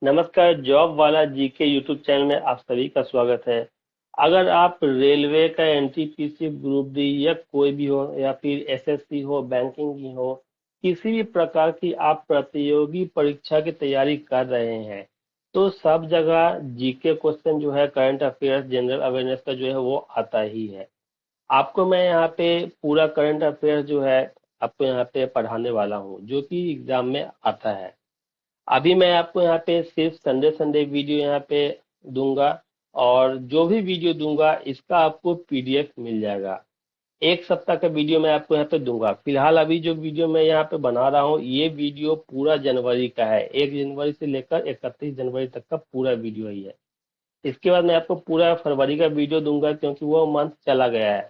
नमस्कार। जॉब वाला GK YouTube channel में आप सभी का स्वागत है। अगर आप रेलवे का एनटीपीसी, ग्रुप डी या कोई भी हो या फिर एसएससी हो, बैंकिंग की हो, किसी भी प्रकार की आप प्रतियोगी परीक्षा की तैयारी कर रहे हैं तो सब जगह जीके क्वेश्चन जो है, करंट अफेयर्स, जनरल अवेयरनेस का जो है वो आता ही है। आपको मैं यहाँ पे पूरा करंट अफेयर्स जो है आपको यहाँ पे पढ़ाने वाला हूँ, जो कि एग्जाम में आता है। अभी मैं आपको यहाँ पे सिर्फ संडे संडे वीडियो यहाँ पे दूंगा, और जो भी वीडियो दूंगा इसका आपको पीडीएफ मिल जाएगा। एक सप्ताह का वीडियो मैं आपको यहाँ पे दूंगा। फिलहाल अभी जो वीडियो मैं यहाँ पे बना रहा हूँ, ये वीडियो पूरा जनवरी का है। 1 जनवरी से लेकर 31 जनवरी तक का पूरा वीडियो ही है। इसके बाद मैं आपको पूरा फरवरी का वीडियो दूंगा, क्योंकि वो मंथ चला गया है।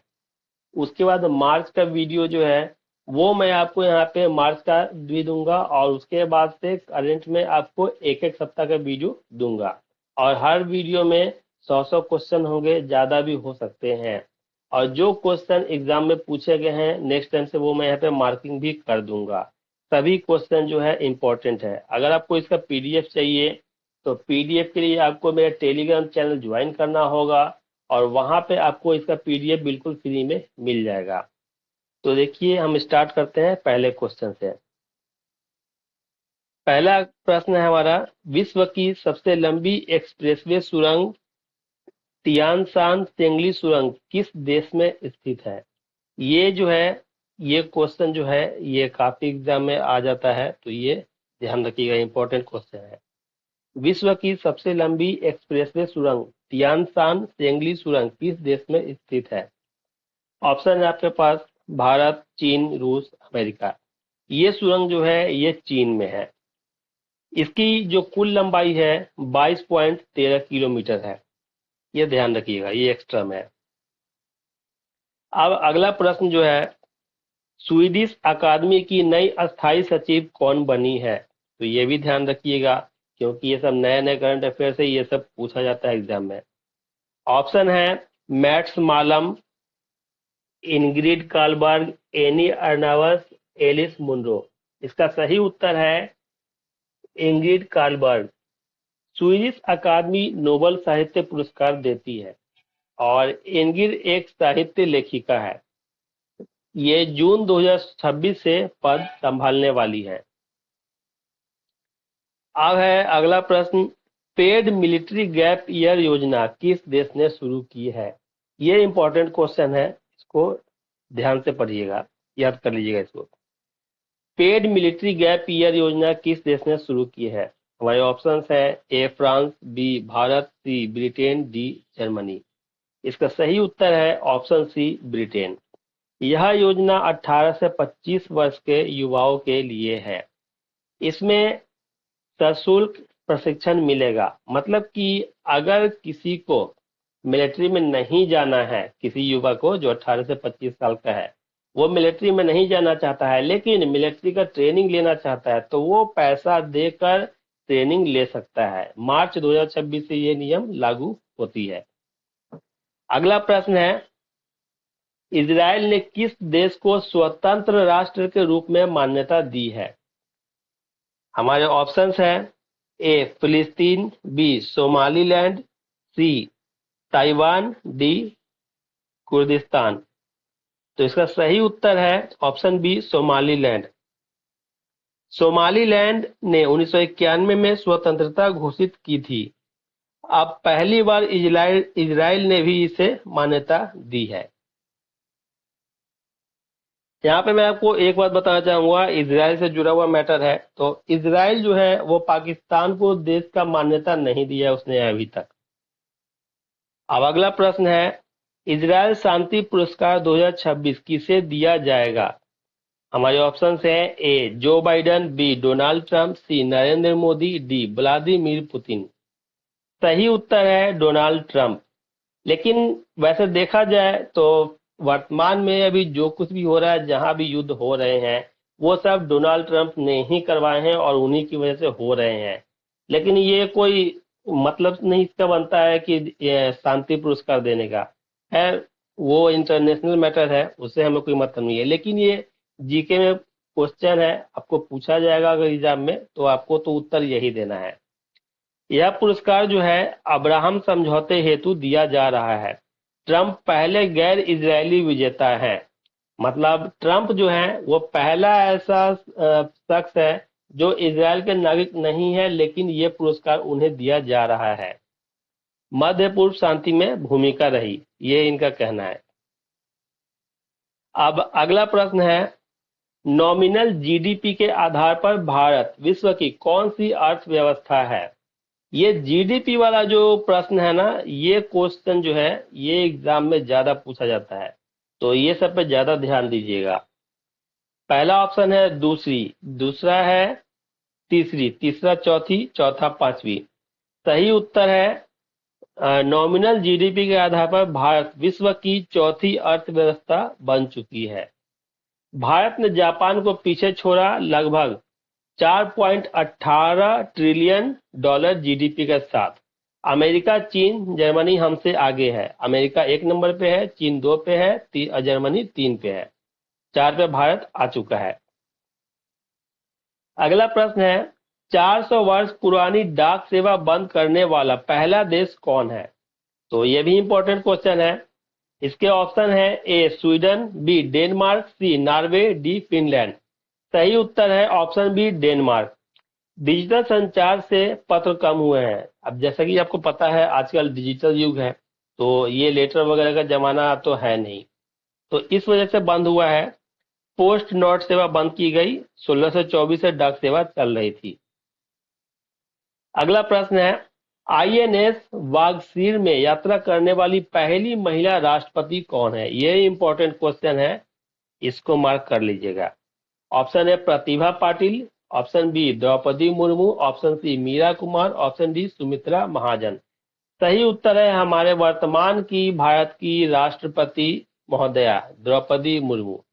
उसके बाद मार्च का वीडियो जो है वो मैं आपको यहाँ पे मार्च का भी दूंगा, और उसके बाद से करंट में आपको एक एक सप्ताह का वीडियो दूंगा। और हर वीडियो में 100 क्वेश्चन होंगे, ज्यादा भी हो सकते हैं। और जो क्वेश्चन एग्जाम में पूछे गए हैं नेक्स्ट टाइम से, वो मैं यहाँ पे मार्किंग भी कर दूंगा। सभी क्वेश्चन जो है इम्पोर्टेंट है। अगर आपको इसका पीडीएफ चाहिए तो पीडीएफ के लिए आपको मेरा टेलीग्राम चैनल ज्वाइन करना होगा, और वहां पे आपको इसका पीडीएफ बिल्कुल फ्री में मिल जाएगा। तो देखिए, हम स्टार्ट करते हैं पहले क्वेश्चन से। पहला प्रश्न है हमारा, विश्व की सबसे लंबी एक्सप्रेसवे सुरंग तियानशान सेंगली सुरंग किस देश में स्थित है? ये जो है, ये क्वेश्चन जो है ये काफी एग्जाम में आ जाता है, तो ये ध्यान रखिएगा, इंपॉर्टेंट क्वेश्चन है। विश्व की सबसे लंबी एक्सप्रेसवे सुरंग तियानशान सेंगली सुरंग किस देश में स्थित है? ऑप्शन है आपके पास भारत, चीन, रूस, अमेरिका। ये सुरंग जो है ये चीन में है। इसकी जो कुल लंबाई है 22.13 किलोमीटर है। ये ध्यान रखिएगा, ये एक्स्ट्रा में है। अब अगला प्रश्न जो है, स्वीडिश अकादमी की नई अस्थाई सचिव कौन बनी है? तो ये भी ध्यान रखिएगा, क्योंकि ये सब नए नए करंट अफेयर से ये सब पूछा जाता है एग्जाम में। ऑप्शन है मैट्स मालम, इनग्रिड कार्लबर्ग, एनी अर्नावस, एलिस मुनरो। इसका सही उत्तर है इंग्रिड कार्लबर्ग। स्वीडिश अकादमी नोबेल साहित्य पुरस्कार देती है, और इंग्रिड एक साहित्य लेखिका है। ये जून 2026 से पद संभालने वाली है। अब है अगला प्रश्न, पेड मिलिट्री गैप ईयर योजना किस देश ने शुरू की है? ये इंपॉर्टेंट क्वेश्चन है, इसको ध्यान से पढ़िएगा, याद कर लीजिएगा इसको। पेड मिलिट्री गैप ईयर योजना किस देश ने शुरू की है? हमारे ऑप्शंस है A France, B Bharat, C Britain, D Germany. इसका सही उत्तर है ऑप्शन सी ब्रिटेन। यह योजना 18 से 25 वर्ष के युवाओं के लिए है। इसमें सशुल्क प्रशिक्षण मिलेगा। मतलब कि अगर किसी को मिलिट्री में नहीं जाना है, किसी युवा को जो 18 से 25 साल का है, वो मिलिट्री में नहीं जाना चाहता है लेकिन मिलिट्री का ट्रेनिंग लेना चाहता है, तो वो पैसा देकर ट्रेनिंग ले सकता है। मार्च 2026 से ये नियम लागू होती है। अगला प्रश्न है, इजराइल ने किस देश को स्वतंत्र राष्ट्र के रूप में मान्यता दी है? हमारे ऑप्शंस है ए फिलिस्तीन, बी सोमालीलैंड, सी ताइवान, डी कुर्दिस्तान। तो इसका सही उत्तर है ऑप्शन बी सोमालीलैंड। सोमालीलैंड ने 1991 में स्वतंत्रता घोषित की थी। अब पहली बार इजराइल इजराइल ने भी इसे मान्यता दी है। यहाँ पे मैं आपको एक बात बताना चाहूंगा, इजराइल से जुड़ा हुआ मैटर है। तो इजराइल जो है वो पाकिस्तान को देश का मान्यता नहीं दिया है उसने अभी तक। अब अगला प्रश्न है, इजराइल शांति पुरस्कार 2026 किसे दिया जाएगा? हमारे ऑप्शन है A Joe Biden, B Donald Trump, C Narendra Modi, D Vladimir Putin. सही उत्तर है डोनाल्ड ट्रंप। लेकिन वैसे देखा जाए तो वर्तमान में अभी जो कुछ भी हो रहा है, जहां भी युद्ध हो रहे हैं, वो सब डोनाल्ड ट्रंप ने ही करवाए हैं और उन्हीं की वजह से हो रहे हैं। लेकिन ये कोई मतलब नहीं इसका बनता है कि ये शांति पुरस्कार देने का है। वो इंटरनेशनल मैटर है, उससे हमें कोई मतलब नहीं है। लेकिन ये जीके में क्वेश्चन है, आपको पूछा जाएगा अगर एग्जाम में, तो आपको तो उत्तर यही देना है। यह पुरस्कार जो है अब्राहम समझौते हेतु दिया जा रहा है। ट्रंप पहले गैर इजरायली विजेता है। मतलब ट्रंप जो है वो पहला ऐसा शख्स है जो इजराइल के नागरिक नहीं है, लेकिन ये पुरस्कार उन्हें दिया जा रहा है। मध्य पूर्व शांति में भूमिका रही, ये इनका कहना है। अब अगला प्रश्न है, नॉमिनल जीडीपी के आधार पर भारत विश्व की कौन सी अर्थव्यवस्था है? ये जीडीपी वाला जो प्रश्न है ना, ये क्वेश्चन जो है ये एग्जाम में ज्यादा पूछा जाता है, तो ये सब पे ज्यादा ध्यान दीजिएगा। पहला ऑप्शन है दूसरी, दूसरा है तीसरी, तीसरा चौथी, चौथा पांचवी। सही उत्तर है नॉमिनल जीडीपी के आधार पर भारत विश्व की चौथी अर्थव्यवस्था बन चुकी है। भारत ने जापान को पीछे छोड़ा लगभग 4.18 ट्रिलियन डॉलर जीडीपी के साथ। अमेरिका, चीन, जर्मनी हमसे आगे है। अमेरिका 1 नंबर पे है, चीन 2 पे है, जर्मनी 3 पे है, 4 पे भारत आ चुका है। अगला प्रश्न है, 400 वर्ष पुरानी डाक सेवा बंद करने वाला पहला देश कौन है? तो ये भी इंपॉर्टेंट क्वेश्चन है। इसके ऑप्शन है ए स्वीडन, बी डेनमार्क, सी नॉर्वे, डी फिनलैंड। सही उत्तर है ऑप्शन बी डेनमार्क। डिजिटल संचार से पत्र कम हुए हैं। अब जैसा कि आपको पता है आजकल डिजिटल युग है, तो ये लेटर वगैरह का जमाना तो है नहीं, तो इस वजह से बंद हुआ है। पोस्ट नोट सेवा बंद की गई, 1624 से डाक सेवा चल रही थी। अगला प्रश्न है, आईएनएस वागसीर में यात्रा करने वाली पहली महिला राष्ट्रपति कौन है? ये इंपॉर्टेंट क्वेश्चन है, इसको मार्क कर लीजिएगा। Option A Pratibha Patil, option B Draupadi Murmu, option C Meira Kumar, option D Sumitra Mahajan. सही उत्तर है हमारे वर्तमान की भारत की राष्ट्रपति महोदया द्रौपदी मुर्मू।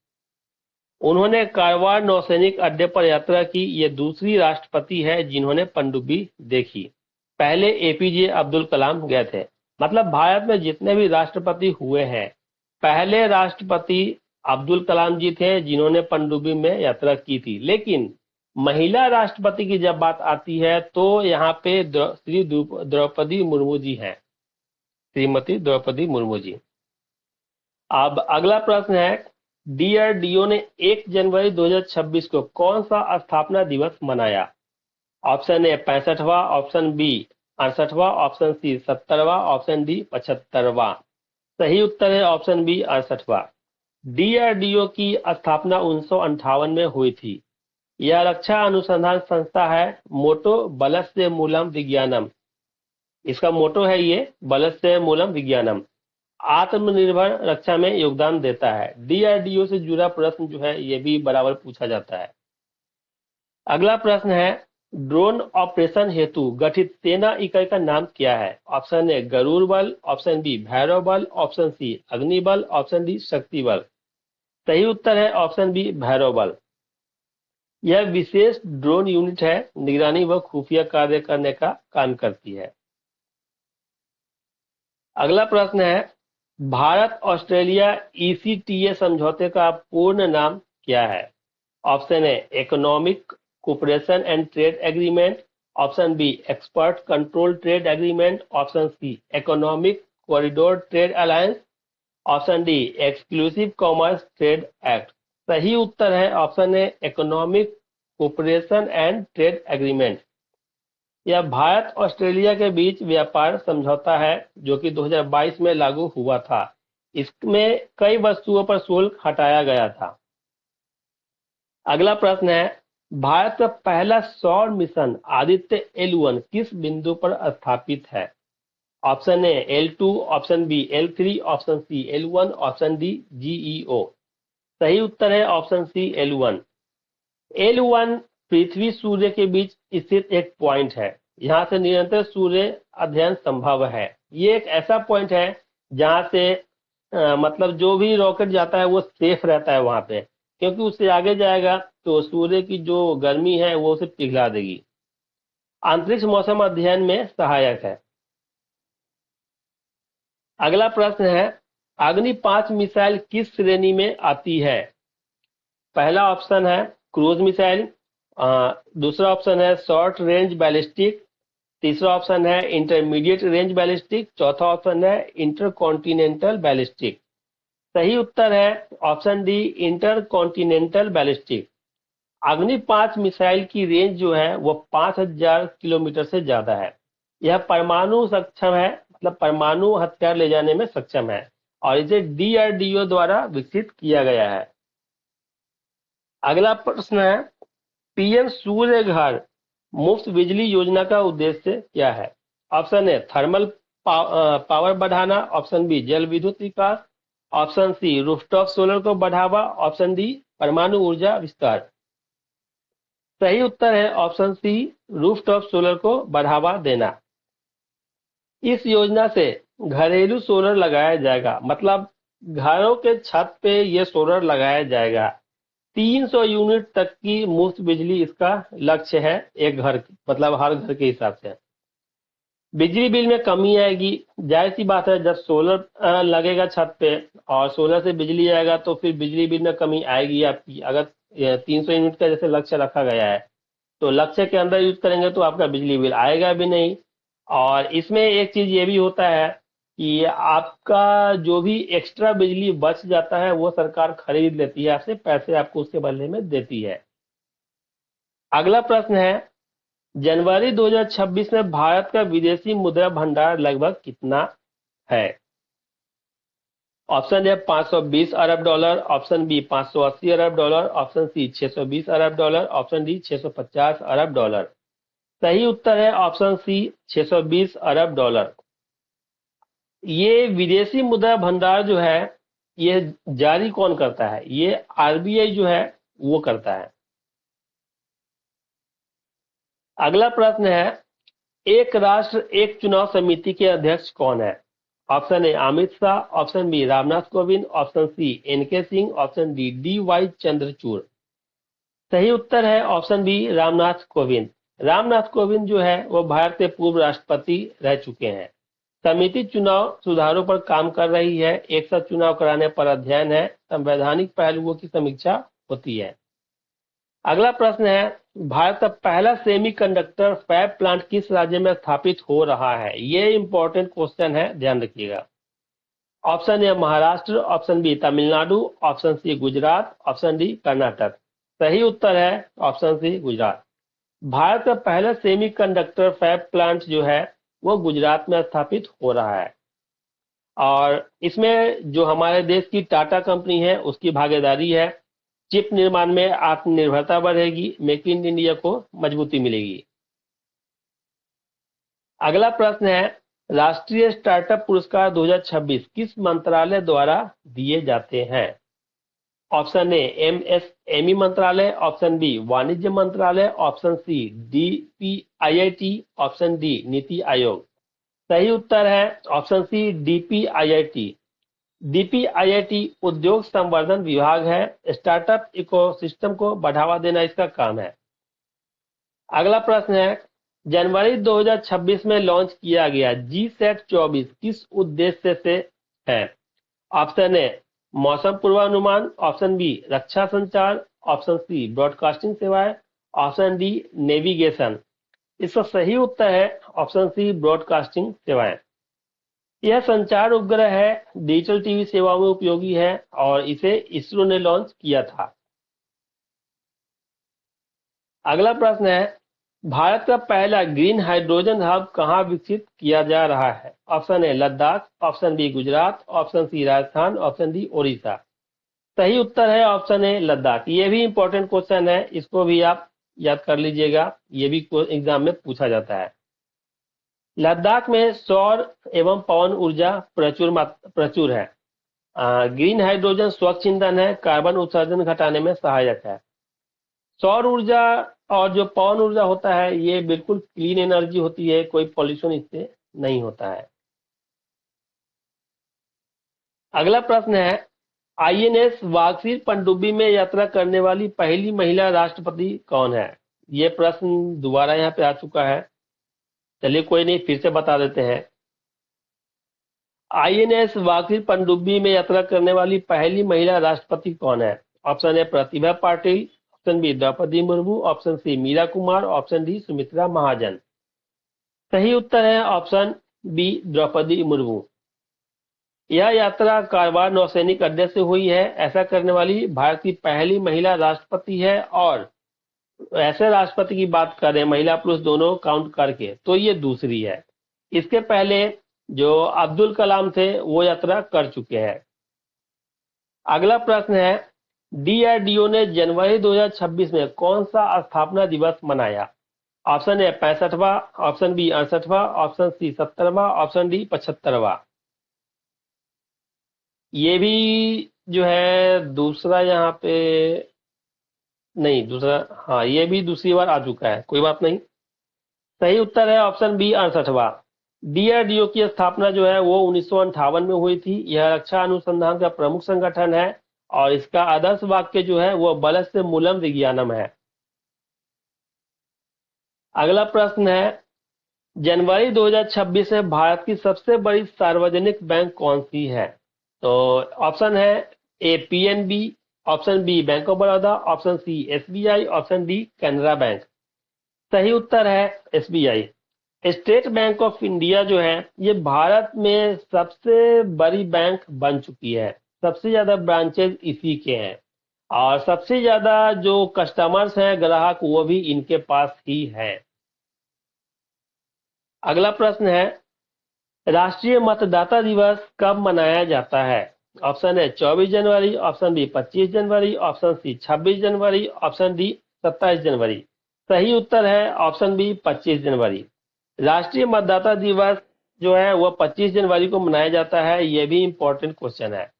उन्होंने कारवार नौसैनिक अड्डे पर यात्रा की। ये दूसरी राष्ट्रपति है जिन्होंने पनडुब्बी देखी। पहले एपीजे अब्दुल कलाम गए थे। मतलब भारत में जितने भी राष्ट्रपति हुए हैं, पहले राष्ट्रपति अब्दुल कलाम जी थे जिन्होंने पनडुब्बी में यात्रा की थी। लेकिन महिला राष्ट्रपति की जब बात आती है तो यहाँ पे श्री द्रौपदी मुर्मू जी हैं, श्रीमती द्रौपदी मुर्मू जी। अब अगला प्रश्न है, डीआरडीओ ने 1 जनवरी 2026 को कौन सा स्थापना दिवस मनाया? ऑप्शन ए 65वां, ऑप्शन बी 68वां, ऑप्शन सी 70वां, ऑप्शन डी 75वां। सही उत्तर है ऑप्शन बी 68वां। डीआरडीओ की स्थापना 1958 में हुई थी। यह रक्षा अनुसंधान संस्था है। मोटो बलस्य मूलम विज्ञानम, इसका मोटो है ये बलस्य मूलम विज्ञानम। आत्मनिर्भर रक्षा में योगदान देता है। डीआरडीओ से जुड़ा प्रश्न जो है ये भी बराबर पूछा जाता है। अगला प्रश्न है, ड्रोन ऑपरेशन हेतु गठित सेना इकाई का नाम क्या है? ऑप्शन ए गरुड़ बल, ऑप्शन बी भैरव बल, ऑप्शन सी अग्निबल, ऑप्शन डी शक्ति बल। सही उत्तर है ऑप्शन बी भैरव बल। यह विशेष ड्रोन यूनिट है, निगरानी व खुफिया कार्य करने का काम करती है। अगला प्रश्न है, भारत ऑस्ट्रेलिया ईसीटीए समझौते का पूर्ण नाम क्या है? Option A economic cooperation and trade agreement, option B expert control trade agreement, option C economic corridor trade alliance, option D exclusive commerce trade act. सही उत्तर है option A economic cooperation and trade agreement. यह Bharat Australia के बीच व्यापार समझौता है जो कि 2022 में लागू हुआ था। इसमें कई वस्तुओं पर शुल्क हटाया गया था। अगला प्रश्न है, भारत का पहला सौर मिशन आदित्य L1 किस बिंदु पर स्थापित है? Option A L2, option B L3, option C L1, option D GEO। सही उत्तर है ऑप्शन सी L1। L1 पृथ्वी सूर्य के बीच स्थित एक पॉइंट है। यहाँ से निरंतर सूर्य अध्ययन संभव है। ये एक ऐसा पॉइंट है जहाँ से मतलब जो भी रॉकेट जाता है वो सेफ रहता है वहां पे, क्योंकि उससे आगे जाएगा तो सूर्य की जो गर्मी है वो उसे पिघला देगी। अंतरिक्ष मौसम अध्ययन में सहायक है। अगला प्रश्न है, अग्नि 5 मिसाइल किस श्रेणी में आती है? पहला ऑप्शन है क्रूज मिसाइल, दूसरा ऑप्शन है शॉर्ट रेंज बैलिस्टिक, तीसरा ऑप्शन है इंटरमीडिएट रेंज बैलिस्टिक, चौथा ऑप्शन है इंटरकॉन्टिनेंटल बैलिस्टिक। सही उत्तर है ऑप्शन डी इंटरकॉन्टिनेंटल बैलिस्टिक। अग्नि 5 मिसाइल की रेंज जो है वो 5000 किलोमीटर से ज्यादा है। यह परमाणु सक्षम है, मतलब परमाणु हथियार ले जाने में सक्षम है, और इसे DRDO द्वारा विकसित किया गया है। अगला प्रश्न है PM सूर्य घर मुफ्त बिजली योजना का उद्देश्य क्या है? ऑप्शन ए थर्मल पावर बढ़ाना, ऑप्शन बी जल विद्युत विकास, ऑप्शन सी रूफटॉप सोलर को बढ़ावा, ऑप्शन डी परमाणु ऊर्जा विस्तार। सही उत्तर है ऑप्शन सी रूफटॉप सोलर को बढ़ावा देना। इस योजना से घरेलू सोलर लगाया जाएगा, मतलब घरों के छत पे ये सोलर लगाया जाएगा। 300 यूनिट तक की मुफ्त बिजली इसका लक्ष्य है, एक घर मतलब हर घर के हिसाब से। बिजली बिल में कमी आएगी, जाहिर सी बात है, जब सोलर लगेगा छत पे और सोलर से बिजली आएगा तो फिर बिजली बिल में कमी आएगी आपकी। अगर 300 यूनिट का जैसे लक्ष्य रखा गया है तो लक्ष्य के अंदर यूज करेंगे तो आपका बिजली बिल आएगा भी नहीं। और इसमें एक चीज ये भी होता है कि आपका जो भी एक्स्ट्रा बिजली बच जाता है वो सरकार खरीद लेती है आपसे, पैसे आपको उसके बदले में देती है। अगला प्रश्न है जनवरी 2026 में भारत का विदेशी मुद्रा भंडार लगभग कितना है? ऑप्शन ए 520 अरब डॉलर, ऑप्शन बी 580 अरब डॉलर, ऑप्शन सी 620 अरब डॉलर, ऑप्शन डी 650 अरब डॉलर। सही उत्तर है ऑप्शन सी 620 अरब डॉलर। ये विदेशी मुद्रा भंडार जो है ये जारी कौन करता है? ये RBI जो है वो करता है। अगला प्रश्न है एक राष्ट्र एक चुनाव समिति के अध्यक्ष कौन है? Option A Amit Shah, option B Ramnath Kovind, option C NK Singh, option D DY Chandrachud. सही उत्तर है ऑप्शन बी रामनाथ कोविंद। रामनाथ कोविंद जो है वो भारत के पूर्व राष्ट्रपति रह चुके हैं। समिति चुनाव सुधारों पर काम कर रही है, एक साथ चुनाव कराने पर अध्ययन है, संवैधानिक पहलुओं की समीक्षा होती है। अगला प्रश्न है भारत का पहला सेमीकंडक्टर फैब प्लांट किस राज्य में स्थापित हो रहा है? ये इंपॉर्टेंट क्वेश्चन है, ध्यान रखिएगा। Option A Maharashtra, option B Tamil Nadu, option C Gujarat, option D Karnataka. सही उत्तर है ऑप्शन सी गुजरात। भारत का पहला सेमीकंडक्टर फैब प्लांट जो है वो गुजरात में स्थापित हो रहा है, और इसमें जो हमारे देश की टाटा कंपनी है उसकी भागीदारी है। चिप निर्माण में आत्मनिर्भरता बढ़ेगी, मेक इन इंडिया को मजबूती मिलेगी। अगला प्रश्न है राष्ट्रीय स्टार्टअप पुरस्कार 2026 किस मंत्रालय द्वारा दिए जाते हैं? ऑप्शन ए MSME मंत्रालय, ऑप्शन बी वाणिज्य मंत्रालय, option C DPIIT, option D NITI Aayog. सही उत्तर है ऑप्शन सी DPIIT। DPIIT उद्योग संवर्धन विभाग है, स्टार्टअप इकोसिस्टम को बढ़ावा देना इसका काम है। अगला प्रश्न है जनवरी 2026 में लॉन्च किया गया GSAT 24 किस उद्देश्य से है? ऑप्शन ए मौसम पूर्वानुमान, ऑप्शन बी रक्षा संचार, ऑप्शन सी ब्रॉडकास्टिंग सेवाएं, ऑप्शन डी नेविगेशन। इसका सही उत्तर है ऑप्शन सी ब्रॉडकास्टिंग सेवाएं। यह संचार उपग्रह है, डिजिटल टीवी सेवाओं में उपयोगी है और इसे इसरो ने लॉन्च किया था। अगला प्रश्न है भारत का पहला ग्रीन हाइड्रोजन हब कहां विकसित किया जा रहा है? Option A Ladakh, option B Gujarat, option C Rajasthan, option D Odisha. सही उत्तर है ऑप्शन ए लद्दाख। ये भी इंपॉर्टेंट क्वेश्चन है, इसको भी आप याद कर लीजिएगा, ये भी एग्जाम में पूछा जाता है। लद्दाख में सौर एवं पवन ऊर्जा प्रचुर है। ग्रीन हाइड्रोजन स्वच्छ ईंधन है, कार्बन उत्सर्जन घटाने में सहायक है। सौर ऊर्जा और जो पवन ऊर्जा होता है ये बिल्कुल क्लीन एनर्जी होती है, कोई पॉल्यूशन इससे नहीं होता है। अगला प्रश्न है INS वागसीर पनडुब्बी में यात्रा करने वाली पहली महिला राष्ट्रपति कौन है? ये प्रश्न दोबारा यहाँ पे आ चुका है, चलिए कोई नहीं, फिर से बता देते हैं। INS वागसीर पनडुब्बी में यात्रा करने वाली पहली महिला राष्ट्रपति कौन है? Option A Pratibha Patil, option B Draupadi Murmu, option C Meira Kumar, option D Sumitra Mahajan. सही उत्तर है ऑप्शन बी द्रौपदी मुर्मू। यह यात्रा कारवार नौसैनिक अड्डे से हुई है। ऐसा करने वाली भारत की पहली महिला राष्ट्रपति है, और ऐसे राष्ट्रपति की बात करें महिला पुरुष दोनों काउंट करके तो ये दूसरी है। इसके पहले जो अब्दुल कलाम थे वो यात्रा कर चुके हैं। अगला प्रश्न है, डीआरडीओ ने जनवरी 2026 में कौन सा स्थापना दिवस मनाया? ऑप्शन ए 65वां, ऑप्शन बी 68वां, ऑप्शन सी 70वां, ऑप्शन डी 75वां। ये भी जो है दूसरा यहाँ पे नहीं, दूसरा, हाँ ये भी दूसरी बार आ चुका है, कोई बात नहीं। सही उत्तर है ऑप्शन बी 68वां। डीआरडीओ की स्थापना जो है वो 1958 में हुई थी। यह रक्षा अनुसंधान का प्रमुख संगठन है, और इसका आदर्श वाक्य जो है वो बल से मूलम विज्ञानम है। अगला प्रश्न है, जनवरी 2026 में भारत की सबसे बड़ी सार्वजनिक बैंक कौन सी है? तो ऑप्शन है A PNB, option B bank of Baroda, option C SBI, option D Canara bank. सही उत्तर है SBI. State bank of India जो है ये भारत में सबसे बड़ी बैंक बन चुकी है। सबसे ज्यादा ब्रांचेज इसी के हैं, और सबसे ज्यादा जो कस्टमर्स हैं, ग्राहक, वो भी इनके पास ही है। अगला प्रश्न है, राष्ट्रीय मतदाता दिवस कब मनाया जाता है? ऑप्शन है 24 जनवरी, ऑप्शन बी 25 जनवरी, ऑप्शन सी 26 जनवरी, ऑप्शन डी 27 जनवरी। सही उत्तर है ऑप्शन बी 25 जनवरी। राष्ट्रीय मतदाता दिवस जो है वह 25 जनवरी को मनाया जाता है। यह भी इंपॉर्टेंट क्वेश्चन है।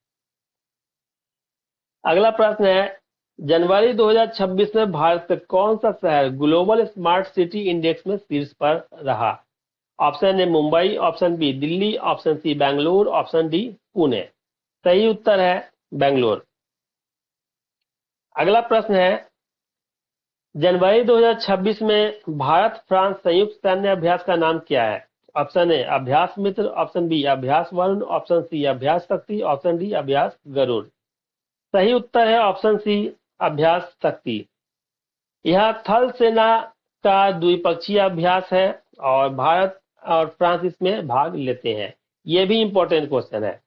अगला प्रश्न है, जनवरी 2026 में भारत का कौन सा शहर ग्लोबल स्मार्ट सिटी इंडेक्स में शीर्ष पर रहा? Option A Mumbai, option B Delhi, option C Bengaluru, option D Pune. सही उत्तर है बेंगलुरु। अगला प्रश्न है, जनवरी 2026 में भारत फ्रांस संयुक्त सैन्य अभ्यास का नाम क्या है? ऑप्शन ए अभ्यास मित्र, ऑप्शन बी अभ्यास वरुण, ऑप्शन सी अभ्यास शक्ति, ऑप्शन डी अभ्यास गरुड़। सही उत्तर है ऑप्शन सी अभ्यास शक्ति। यह थल सेना का द्विपक्षीय अभ्यास है, और भारत और फ्रांस इसमें भाग लेते हैं। यह भी इंपॉर्टेंट क्वेश्चन है।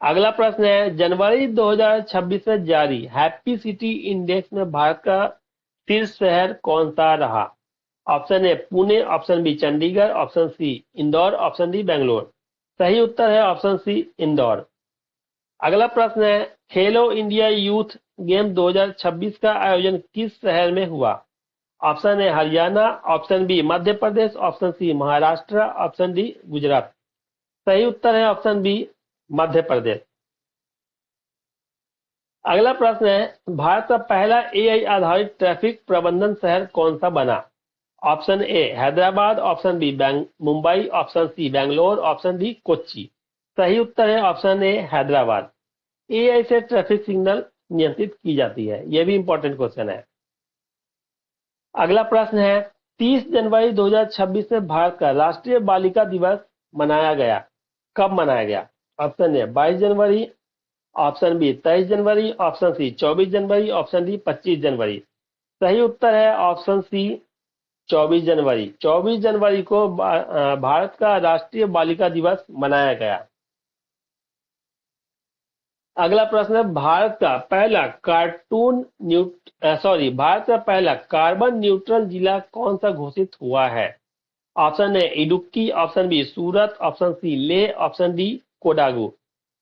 अगला प्रश्न है, जनवरी 2026 में जारी हैप्पी सिटी इंडेक्स में भारत का शीर्ष शहर कौन सा रहा? Option A Pune, option B Chandigarh, option C Indore, option D Bangalore. सही उत्तर है ऑप्शन सी इंदौर। अगला प्रश्न है, खेलो इंडिया यूथ गेम 2026 का आयोजन किस शहर में हुआ? Option A Haryana, option B Madhya Pradesh, option C Maharashtra, option D Gujarat. सही उत्तर है ऑप्शन बी मध्य प्रदेश। अगला प्रश्न है, भारत का पहला एआई आधारित ट्रैफिक प्रबंधन शहर कौन सा बना? Option A Hyderabad, option B Mumbai, option C Bangalore, option D Kochi. सही उत्तर है ऑप्शन ए हैदराबाद। एआई से ट्रैफिक सिग्नल नियंत्रित की जाती है। यह भी इंपॉर्टेंट क्वेश्चन है। अगला प्रश्न है, 30 जनवरी 2026 में भारत का राष्ट्रीय बालिका दिवस मनाया गया। कब मनाया गया? ऑप्शन ए 22 जनवरी, ऑप्शन बी 23 जनवरी, ऑप्शन सी 24 जनवरी, ऑप्शन डी 25 जनवरी। सही उत्तर है ऑप्शन सी 24 जनवरी। 24 जनवरी को भारत का राष्ट्रीय बालिका दिवस मनाया गया। अगला प्रश्न है, भारत का पहला कार्बन न्यूट्रल जिला कौन सा घोषित हुआ है? Option A Idukki, option B Surat, option C Leh, option D Kodagu.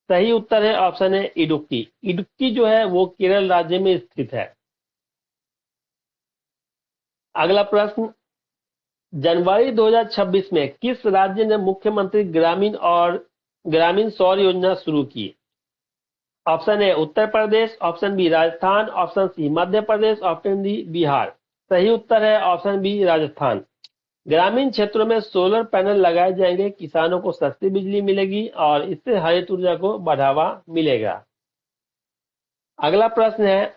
सही उत्तर है ऑप्शन ए इडुक्की। इडुक्की जो है वो केरल राज्य में स्थित है। अगला प्रश्न, जनवरी 2026 में किस राज्य ने मुख्यमंत्री ग्रामीण सौर योजना शुरू की? Option A Uttar Pradesh, option B Rajasthan, option C Madhya Pradesh, option D Bihar. सही उत्तर है ऑप्शन बी राजस्थान। ग्रामीण क्षेत्रों में सोलर पैनल लगाए जाएंगे, किसानों को सस्ती बिजली मिलेगी, और इससे हरित ऊर्जा को बढ़ावा मिलेगा। अगला प्रश्न है,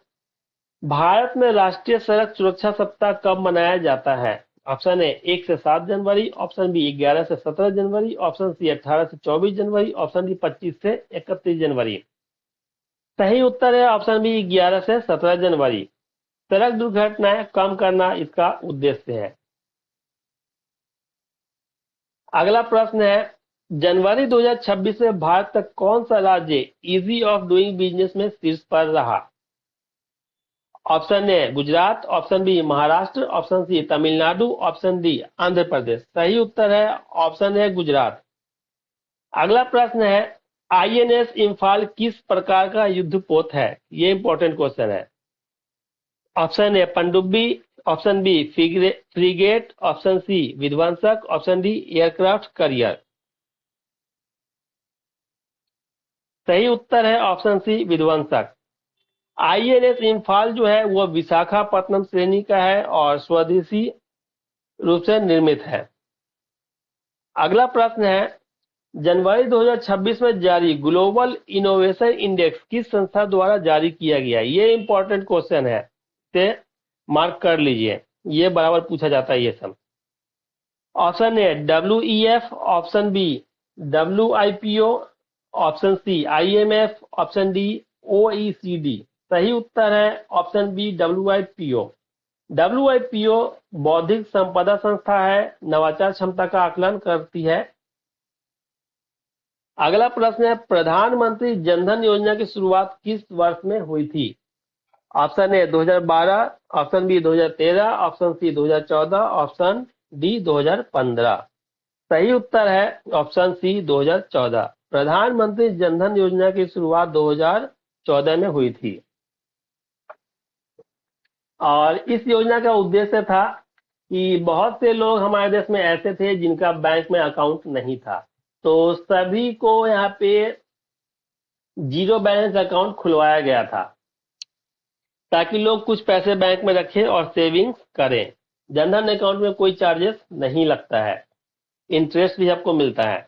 भारत में राष्ट्रीय सड़क सुरक्षा सप्ताह कब मनाया जाता है? ऑप्शन ए 1 से 7 जनवरी, ऑप्शन बी 11 से 17 जनवरी, ऑप्शन सी 18 से 24 जनवरी, ऑप्शन डी 25 से 31 जनवरी। सही उत्तर है ऑप्शन बी 11 से 17 जनवरी। सड़क दुर्घटनाएं कम करना इसका उद्देश्य है। अगला प्रश्न है, जनवरी 2026 में भारत का कौन सा राज्य इजी ऑफ डूइंग बिजनेस में शीर्ष पर रहा? Option A Gujarat, option B Maharashtra, option C Tamil Nadu, option D Andhra Pradesh. सही उत्तर है ऑप्शन ए गुजरात। अगला प्रश्न है, आईएनएस इम्फाल किस प्रकार का युद्धपोत है? ये इंपॉर्टेंट क्वेश्चन है। ऑप्शन ए पनडुब्बी, option B frigate, option C विध्वंसक, ऑप्शन डी एयरक्राफ्ट कैरियर। सही उत्तर है ऑप्शन सी विध्वंसक। आईएनएस इम्फाल जो है वो विशाखापट्टनम श्रेणी का है और स्वदेशी रूप से निर्मित है। अगला प्रश्न है, जनवरी 2026 में जारी ग्लोबल इनोवेशन इंडेक्स किस संस्था द्वारा जारी किया गया? ये इंपॉर्टेंट क्वेश्चन है, से मार्क कर लीजिए, ये बराबर पूछा जाता है ये सब। Option A WEF, option B WIPO, option C IMF, option D OECD। सही उत्तर है ऑप्शन बी WIPO। WIPO बौद्धिक संपदा संस्था है, नवाचार क्षमता का आकलन करती है। अगला प्रश्न है, प्रधानमंत्री जनधन योजना की शुरुआत किस वर्ष में हुई थी? Option A 2012, option B 2013, option C 2014, option D 2015। सही उत्तर है ऑप्शन सी 2014। प्रधानमंत्री जनधन योजना की शुरुआत 2014 में हुई थी और इस योजना का उद्देश्य था कि बहुत से लोग हमारे देश में ऐसे थे जिनका बैंक में अकाउंट नहीं था, तो सभी को यहाँ पे जीरो बैलेंस अकाउंट खुलवाया गया था ताकि लोग कुछ पैसे बैंक में रखें और सेविंग्स करें। जनधन अकाउंट में कोई चार्जेस नहीं लगता है, इंटरेस्ट भी आपको मिलता है।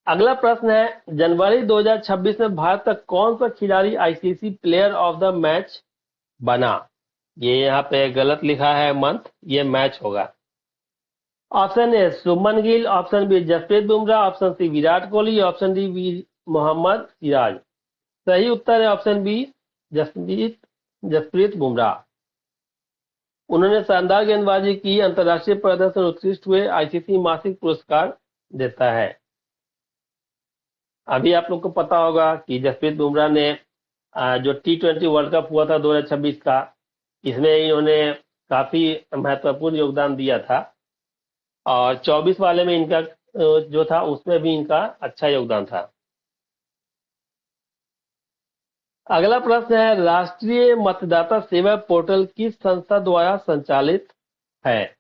अगला प्रश्न है, जनवरी 2026 में भारत का कौन सा खिलाड़ी ICC player of the match बना? ये यहाँ पे गलत लिखा है मंथ, ये मैच होगा। Option A Shubman Gill, option B Jasprit Bumrah, option C Virat Kohli, option D Mohammed Siraj. सही उत्तर है ऑप्शन बी जसप्रीत बुमराह। उन्होंने शानदार गेंदबाजी की, अंतर्राष्ट्रीय प्रदर्शन उत्कृष्ट हुए, आईसीसी मासिक पुरस्कार देता है। अभी आप लोग को पता होगा कि जसप्रीत बुमराह ने जो T20 वर्ल्ड कप हुआ था 2026 का, इसमें इन्होंने काफी महत्वपूर्ण योगदान दिया था और 24 वाले में इनका जो था उसमें भी इनका अच्छा योगदान था। अगला प्रश्न है, राष्ट्रीय मतदाता सेवा पोर्टल किस संस्था द्वारा संचालित है?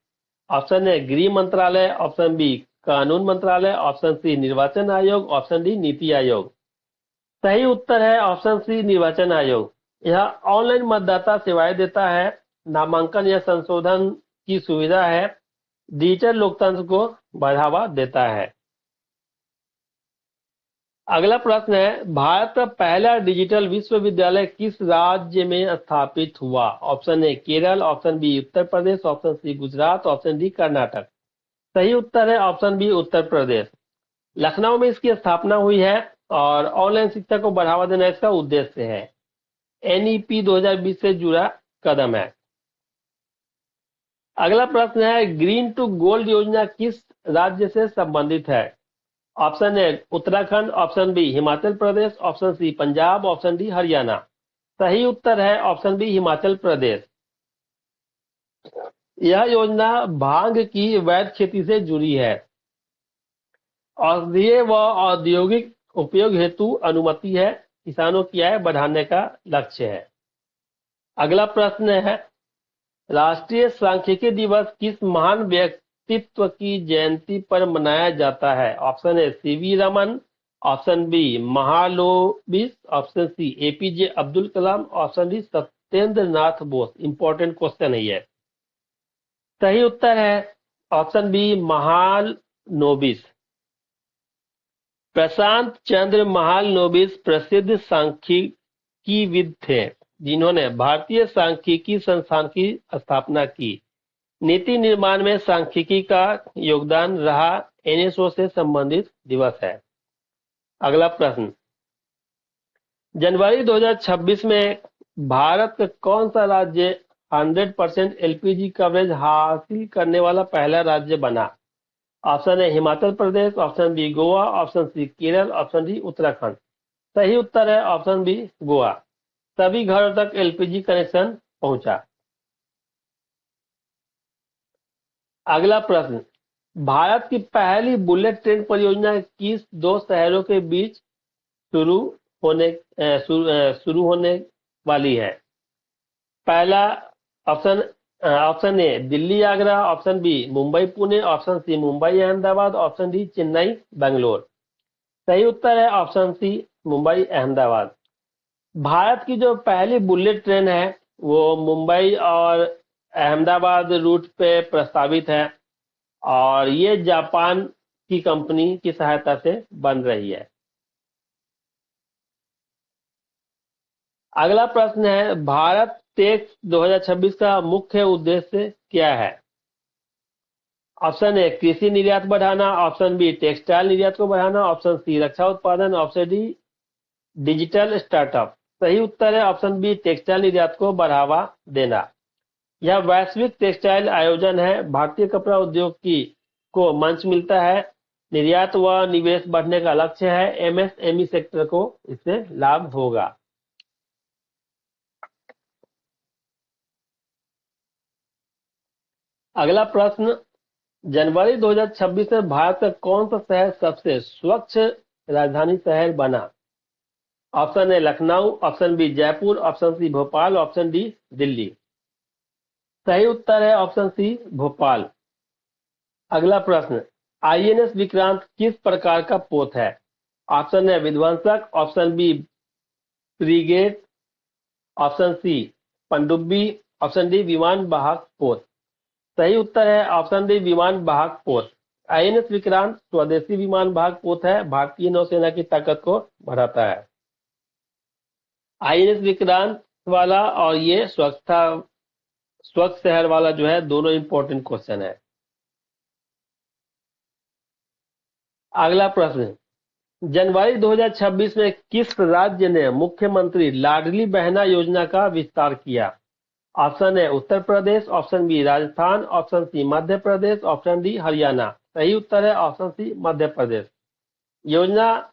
ऑप्शन ए गृह मंत्रालय, ऑप्शन बी कानून मंत्रालय, ऑप्शन सी निर्वाचन आयोग, ऑप्शन डी नीति आयोग। सही उत्तर है ऑप्शन सी निर्वाचन आयोग। यह ऑनलाइन मतदाता सेवाएं देता है, नामांकन या संशोधन की सुविधा है, डिजिटल लोकतंत्र को बढ़ावा देता है। अगला प्रश्न है, भारत का पहला डिजिटल विश्वविद्यालय किस राज्य में स्थापित हुआ? Option A Kerala, option B Uttar Pradesh, option C Gujarat, option D Karnataka. सही उत्तर है ऑप्शन बी उत्तर प्रदेश। लखनऊ में इसकी स्थापना हुई है और ऑनलाइन शिक्षा को बढ़ावा देना इसका उद्देश्य है। NEP 2020 से जुड़ा कदम है। अगला प्रश्न है, ग्रीन टू गोल्ड योजना किस राज्य से संबंधित है? Option A Uttarakhand, option B Himachal Pradesh, option C Punjab, option D Haryana. सही उत्तर है ऑप्शन बी हिमाचल प्रदेश। यह योजना भांग की वैध खेती से जुड़ी है। औषधीय व औद्योगिक उपयोग हेतु अनुमति है, किसानों की आय बढ़ाने का लक्ष्य है। अगला प्रश्न है, राष्ट्रीय सांख्यिकी दिवस किस महान व्यक्तित्व की जयंती पर मनाया जाता है? Option A CV Raman, option B Mahalanobis, option C APJ Abdul Kalam, option D Satyendra Nath Bose. Important question है ये। सही उत्तर है ऑप्शन बी महालनोबिस। प्रशांत चंद्र महालनोबिस प्रसिद्ध सांख्यिकीविद थे जिन्होंने भारतीय सांख्यिकी संस्थान की स्थापना की। नीति निर्माण में सांख्यिकी का योगदान रहा NSO से संबंधित दिवस है। अगला प्रश्न, जनवरी 2026 में भारत का कौन सा राज्य 100% एलपीजी कवरेज हासिल करने वाला पहला राज्य बना? Option A Himachal Pradesh, option B Goa, option C Kerala, option D Uttarakhand. सही उत्तर है ऑप्शन बी गोवा। सभी घरों तक एलपीजी कनेक्शन पहुंचा। अगला प्रश्न, भारत की पहली बुलेट ट्रेन परियोजना किस दो शहरों के बीच शुरू शुरू होने वाली है? पहला option option A Delhi Agra, option B Mumbai Pune, option C Mumbai Ahmedabad, option D Chennai Bangalore. सही उत्तर है ऑप्शन सी मुंबई अहमदाबाद। भारत की जो पहली बुलेट ट्रेन है वो मुंबई और अहमदाबाद रूट पे प्रस्तावित है और ये जापान की कंपनी की सहायता से बन रही है। अगला प्रश्न है, भारत टेक्स 2026 का मुख्य उद्देश्य क्या है? ऑप्शन ए कृषि निर्यात बढ़ाना, ऑप्शन बी टेक्सटाइल निर्यात को बढ़ाना, ऑप्शन सी रक्षा उत्पादन, ऑप्शन डी डिजिटल स्टार्टअप। सही उत्तर है ऑप्शन बी टेक्सटाइल निर्यात को बढ़ावा देना। यह वैश्विक टेक्सटाइल आयोजन है। भारतीय कपड़ा उद्योग की को मंच मिलता है। निर्यात व निवेश बढ़ने का लक्ष्य है। एमएसएमई सेक्टर को इससे लाभ होगा। अगला प्रश्न, जनवरी 2026 में भारत का कौन सा शहर सबसे स्वच्छ राजधानी शहर बना? Option A Lucknow, option B Jaipur, option C Bhopal, option D Delhi. सही उत्तर है ऑप्शन सी भोपाल। अगला प्रश्न, आईएनएस विक्रांत किस प्रकार का पोत है? ऑप्शन ए विध्वंसक, option B frigate, option C पनडुब्बी, ऑप्शन डी विमान वाहक पोत। सही उत्तर है ऑप्शन डी विमान वाहक पोत। आईएनएस विक्रांत स्वदेशी विमान वाहक पोत है। भारतीय नौसेना की ताकत को बढ़ाता है। आईएनएस विक्रांत वाला और ये स्वच्छ शहर वाला जो है दोनों इंपॉर्टेंट क्वेश्चन है। अगला प्रश्न, जनवरी 2026 में किस राज्य ने मुख्यमंत्री लाडली बहना योजना का विस्तार किया? Option A Uttar Pradesh, option B Rajasthan, option C Madhya Pradesh, option D Haryana. सही उत्तर है ऑप्शन सी मध्य प्रदेश। योजना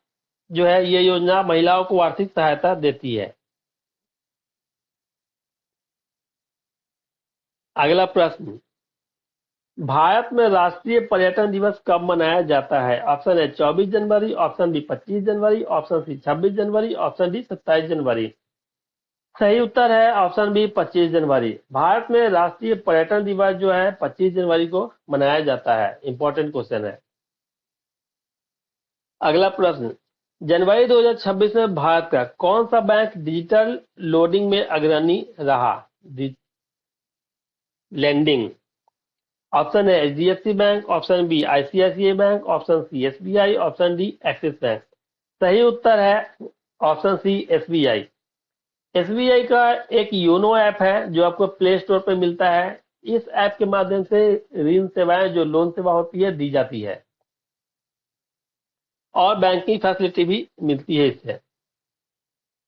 जो है ये योजना महिलाओं को आर्थिक सहायता देती है। अगला प्रश्न, भारत में राष्ट्रीय पर्यटन दिवस कब मनाया जाता है? ऑप्शन ए 24 जनवरी, ऑप्शन बी 25 जनवरी, ऑप्शन सी 26 जनवरी, ऑप्शन डी 27 जनवरी। सही उत्तर है ऑप्शन बी 25 जनवरी। भारत में राष्ट्रीय पर्यटन दिवस जो है 25 जनवरी को मनाया जाता है। इंपॉर्टेंट क्वेश्चन है। अगला प्रश्न, जनवरी 2026 में भारत का कौन सा बैंक डिजिटल लोडिंग में अग्रणी रहा? Lending. Option A HDFC bank, option B ICICI bank, option C SBI, option D Axis bank. सही उत्तर है ऑप्शन सी एसबीआई। एसबीआई का एक योनो ऐप है जो आपको प्ले स्टोर पर मिलता है। इस ऐप के माध्यम से ऋण सेवाएं जो लोन सेवा होती है दी जाती है और बैंकिंग फैसिलिटी भी मिलती है इससे।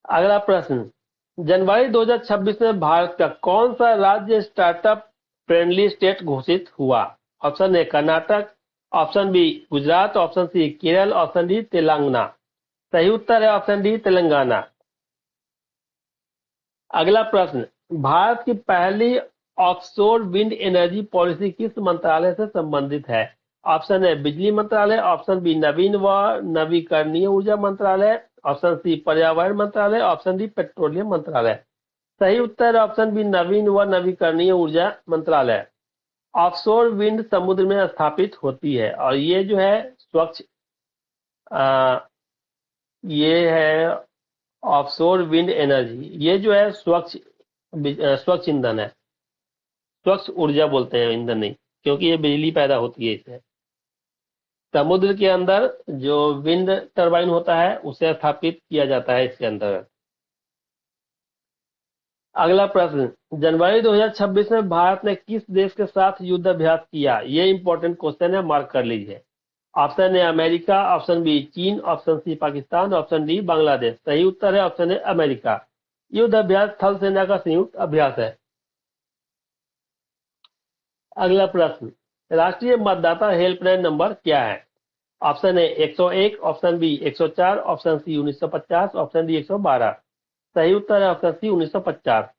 अगला प्रश्न, जनवरी 2026 में भारत का कौन सा राज्य स्टार्टअप फ्रेंडली स्टेट घोषित हुआ? Option A Karnataka, option B Gujarat, option C Kerala, option D Telangana. सही उत्तर है ऑप्शन डी तेलंगाना। अगला प्रश्न, भारत की पहली ऑफशोर विंड एनर्जी पॉलिसी किस मंत्रालय से संबंधित है? ऑप्शन ए बिजली मंत्रालय, ऑप्शन बी नवीन व नवीकरणीय ऊर्जा मंत्रालय, ऑप्शन सी पर्यावरण मंत्रालय, ऑप्शन डी पेट्रोलियम मंत्रालय। सही उत्तर ऑप्शन बी नवीन व नवीकरणीय ऊर्जा मंत्रालय। ऑफशोर विंड समुद्र में स्थापित होती है और ये जो है स्वच्छ ये है ऑफशोर विंड एनर्जी। ये जो है स्वच्छ ईंधन है। स्वच्छ ऊर्जा बोलते हैं ईंधन नहीं, क्योंकि ये बिजली पैदा होती है इससे। समुद्र के अंदर जो विंड टरबाइन होता है उसे स्थापित किया जाता है इसके अंदर। अगला प्रश्न, जनवरी 2026 में भारत ने किस देश के साथ युद्ध अभ्यास किया? ये इंपॉर्टेंट क्वेश्चन है, मार्क कर लीजिए। Option A America, option B चीन, option C Pakistan, option D Bangladesh. सही उत्तर है ऑप्शन ए अमेरिका। युद्ध अभ्यास थल सेना का संयुक्त अभ्यास है। अगला प्रश्न, राष्ट्रीय मतदाता हेल्पलाइन नंबर क्या है? Option A 101, option B 104, option C 1950, option D 112। सही उत्तर है ऑप्शन सी 1950।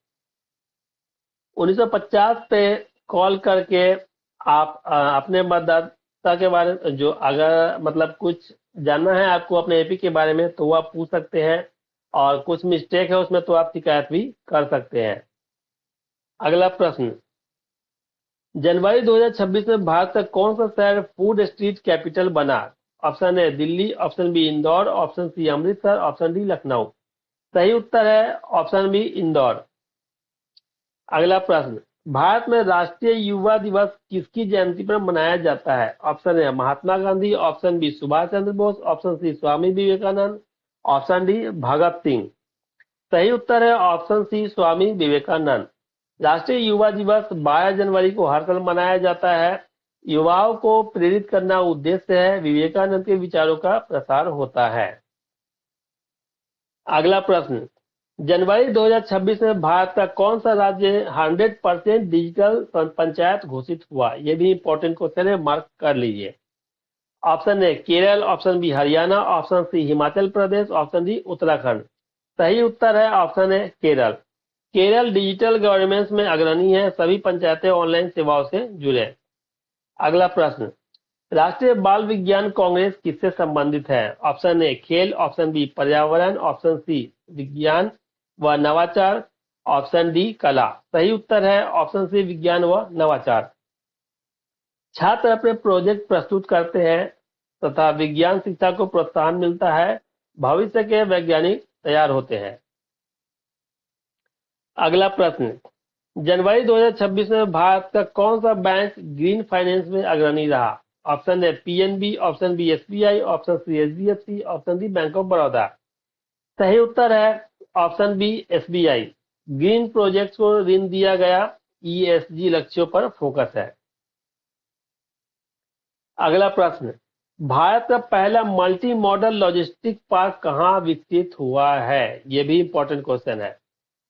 1950 पे कॉल करके आप अपने मतदाता के बारे में जो अगर मतलब कुछ जानना है आपको अपने एपी के बारे में तो वो आप पूछ सकते हैं, और कुछ मिस्टेक है उसमें तो आप शिकायत भी कर सकते हैं। अगला प्रश्न, जनवरी 2026 में भारत का कौन सा शहर फूड स्ट्रीट कैपिटल बना? Option A Delhi, option B Indore, option C Amritsar, option D Lucknow. सही उत्तर है ऑप्शन बी इंदौर। अगला प्रश्न, भारत में राष्ट्रीय युवा दिवस किसकी जयंती पर मनाया जाता है? Option A Mahatma Gandhi, option B Subhash Chandra Bose, option C Swami Vivekananda, option D Bhagat Singh. सही उत्तर है ऑप्शन सी स्वामी विवेकानंद। राष्ट्रीय युवा दिवस 12 जनवरी को हर साल मनाया जाता है। युवाओं को प्रेरित करना उद्देश्य है, विवेकानंद के विचारों का प्रसार होता है। अगला प्रश्न, जनवरी 2026 में भारत का कौन सा राज्य 100% डिजिटल पंचायत घोषित हुआ? ये भी इंपॉर्टेंट क्वेश्चन है, मार्क कर लीजिए। Option A Kerala, option B Haryana, option C Himachal Pradesh, option D Uttarakhand. सही उत्तर है option A Kerala. Kerala digital governance में अग्रणी है, सभी पंचायतें ऑनलाइन सेवाओं से जुड़े। अगला प्रश्न, राष्ट्रीय बाल विज्ञान कांग्रेस किससे संबंधित है? ऑप्शन ए खेल, ऑप्शन बी पर्यावरण, ऑप्शन सी विज्ञान व नवाचार, ऑप्शन डी कला। सही उत्तर है ऑप्शन सी विज्ञान व नवाचार। छात्र अपने प्रोजेक्ट प्रस्तुत करते हैं तथा विज्ञान शिक्षा को प्रोत्साहन मिलता है, भविष्य के वैज्ञानिक तैयार होते हैं। अगला प्रश्न, जनवरी 2026 में भारत का कौन सा बैंक ग्रीन फाइनेंस में अग्रणी रहा? Option A PNB, option B SBI, option C HDFC, option D bank of Baroda. सही उत्तर है option B SBI. Green project को ऋण दिया गया, ईएसजी लक्ष्यों पर फोकस है। अगला प्रश्न, भारत का पहला मल्टी मॉडल लॉजिस्टिक पार्क कहाँ विकसित हुआ है? यह भी इंपॉर्टेंट क्वेश्चन है।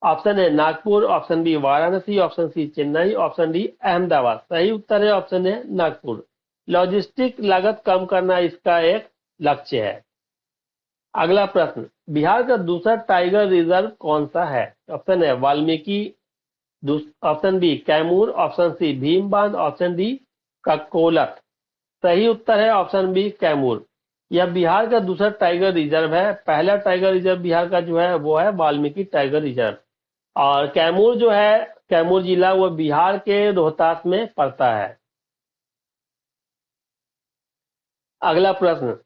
Option A Nagpur, option B Varanasi, option C Chennai, option D Ahmedabad. सही उत्तर है ऑप्शन ए नागपुर। लॉजिस्टिक लागत कम करना इसका एक लक्ष्य है। अगला प्रश्न, बिहार का दूसरा टाइगर रिजर्व कौन सा है? Option A Valmiki, option B Kaimur, option C Bhim Bandh, option D Kakolat. सही उत्तर है ऑप्शन बी कैमूर। यह बिहार का दूसरा टाइगर रिजर्व है। पहला टाइगर रिजर्व बिहार का जो है वो है वाल्मीकि टाइगर रिजर्व, और कैमूर जो है कैमूर जिला वो बिहार के रोहतास में पड़ता है। अगला प्रश्न,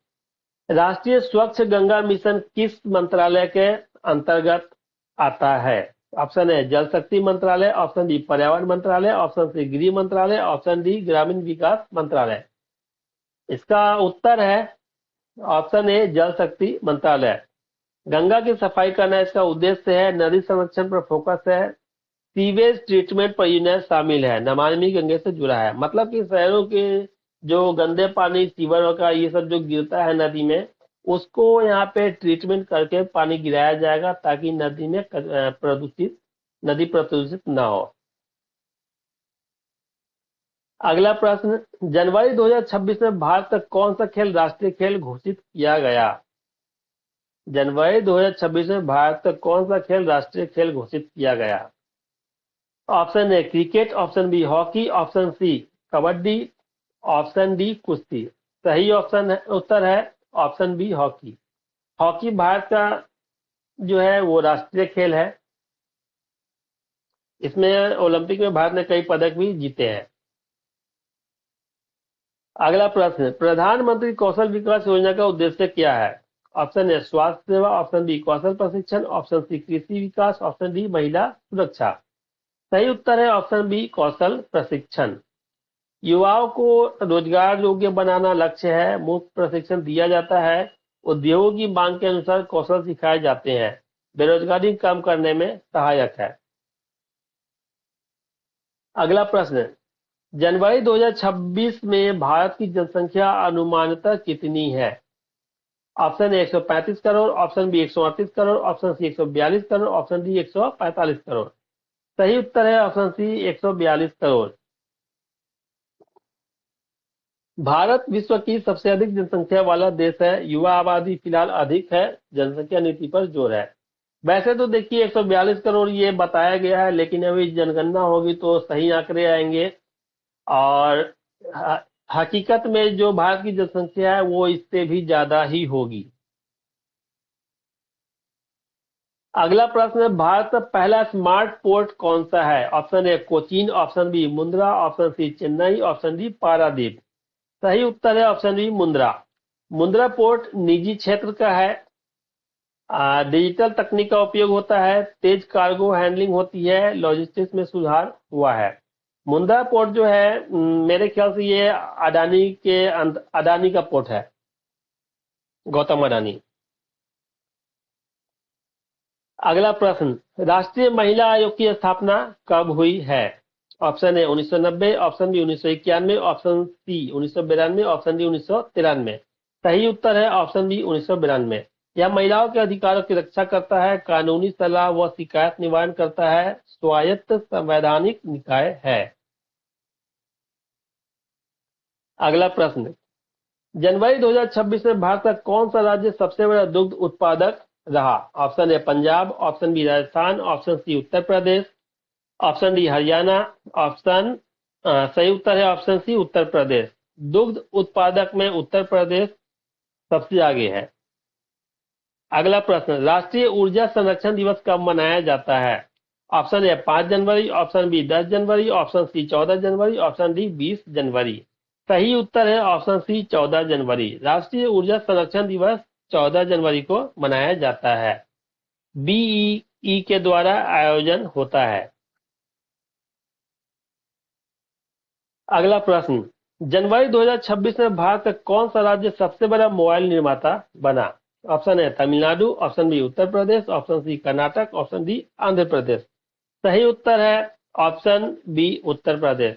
राष्ट्रीय स्वच्छ गंगा मिशन किस मंत्रालय के अंतर्गत आता है? ऑप्शन ए जल शक्ति मंत्रालय, ऑप्शन बी पर्यावरण मंत्रालय, ऑप्शन सी गृह मंत्रालय, ऑप्शन डी ग्रामीण विकास मंत्रालय। इसका उत्तर है ऑप्शन ए जल शक्ति मंत्रालय। गंगा की सफाई करना इसका उद्देश्य है, नदी संरक्षण पर फोकस है, सीवेज ट्रीटमेंट परियोजना शामिल है, नमामि गंगे से जुड़ा है। मतलब कि शहरों के जो गंदे पानी सीवर का ये सब जो गिरता है नदी में, उसको यहाँ पे ट्रीटमेंट करके पानी गिराया जाएगा ताकि नदी में प्रदूषित ना हो। अगला प्रश्न, जनवरी 2026 में भारत का कौन सा खेल राष्ट्रीय खेल घोषित किया गया? जनवरी 2026 में भारत का कौन सा खेल राष्ट्रीय खेल घोषित किया गया? Option A cricket, option B hockey, option C kabaddi, option D कुश्ती। सही उत्तर है option B hockey. Hockey Bharat का जो है वो राष्ट्रीय खेल है। इसमें ओलंपिक में भारत ने कई पदक भी जीते हैं। अगला प्रश्न, प्रधानमंत्री कौशल विकास योजना का उद्देश्य क्या है? ऑप्शन ए स्वास्थ्य सेवा, ऑप्शन बी कौशल प्रशिक्षण, ऑप्शन सी कृषि विकास, ऑप्शन डी महिला सुरक्षा। सही उत्तर है ऑप्शन बी कौशल प्रशिक्षण। युवाओं को रोजगार योग्य बनाना लक्ष्य है, मुफ्त प्रशिक्षण दिया जाता है, उद्योगों की मांग के अनुसार कौशल सिखाए जाते हैं, बेरोजगारी कम करने में सहायक है। अगला प्रश्न, जनवरी 2026 में भारत की जनसंख्या अनुमानतः कितनी है? Option A 135 crore, option B 138 crore, option C 142 crore, option D 145 crore. सही उत्तर है ऑप्शन सी 142 करोड़। भारत विश्व की सबसे अधिक जनसंख्या वाला देश है। युवा आबादी फिलहाल अधिक है। जनसंख्या नीति पर जोर है। वैसे तो देखिए 142 करोड़ ये बताया गया है, लेकिन अभी जनगणना होगी तो सही आंकड़े आएंगे। और ह- हकीकत में जो भारत की जनसंख्या है वो इससे भी ज्यादा ही होगी। अगला प्रश्न है, भारत का पहला स्मार्ट पोर्ट कौन सा है? Option A Cochin, option B Mundra, option C Chennai, option D Paradip. सही उत्तर है option B Mundra. Mundra port निजी क्षेत्र का है। डिजिटल तकनीक का उपयोग होता है, तेज कार्गो हैंडलिंग होती है, लॉजिस्टिक्स में सुधार हुआ है। मुंद्रा पोर्ट जो है मेरे ख्याल से ये अडानी का पोर्ट है, गौतम अडानी। अगला प्रश्न, राष्ट्रीय महिला आयोग की स्थापना कब हुई है? Option A 1990, option B 1991, option C 1992, option D 1993। सही उत्तर है ऑप्शन बी 1992। यह महिलाओं के अधिकारों की रक्षा करता है, कानूनी सलाह व शिकायत निवारण करता है, स्वायत्त संवैधानिक निकाय है। अगला प्रश्न, जनवरी 2026 में भारत का कौन सा राज्य सबसे बड़ा दुग्ध उत्पादक रहा? Option A Punjab, option B Rajasthan, option C Uttar Pradesh, option D Haryana, option सही उत्तर है ऑप्शन सी उत्तर प्रदेश। दुग्ध उत्पादक में उत्तर प्रदेश सबसे आगे है। अगला प्रश्न, राष्ट्रीय ऊर्जा संरक्षण दिवस कब मनाया जाता है? ऑप्शन ए 5 जनवरी, ऑप्शन बी 10 जनवरी, ऑप्शन सी 14 जनवरी, ऑप्शन डी 20 जनवरी। सही उत्तर है ऑप्शन सी 14 जनवरी। राष्ट्रीय ऊर्जा संरक्षण दिवस 14 जनवरी को मनाया जाता है। बीईई के द्वारा आयोजन होता है। अगला प्रश्न, जनवरी 2026 में भारत का कौन सा राज्य सबसे बड़ा मोबाइल निर्माता बना? ऑप्शन है Tamil Nadu, option B Uttar Pradesh, option C Karnataka, option D Andhra Pradesh. सही उत्तर है ऑप्शन बी उत्तर प्रदेश।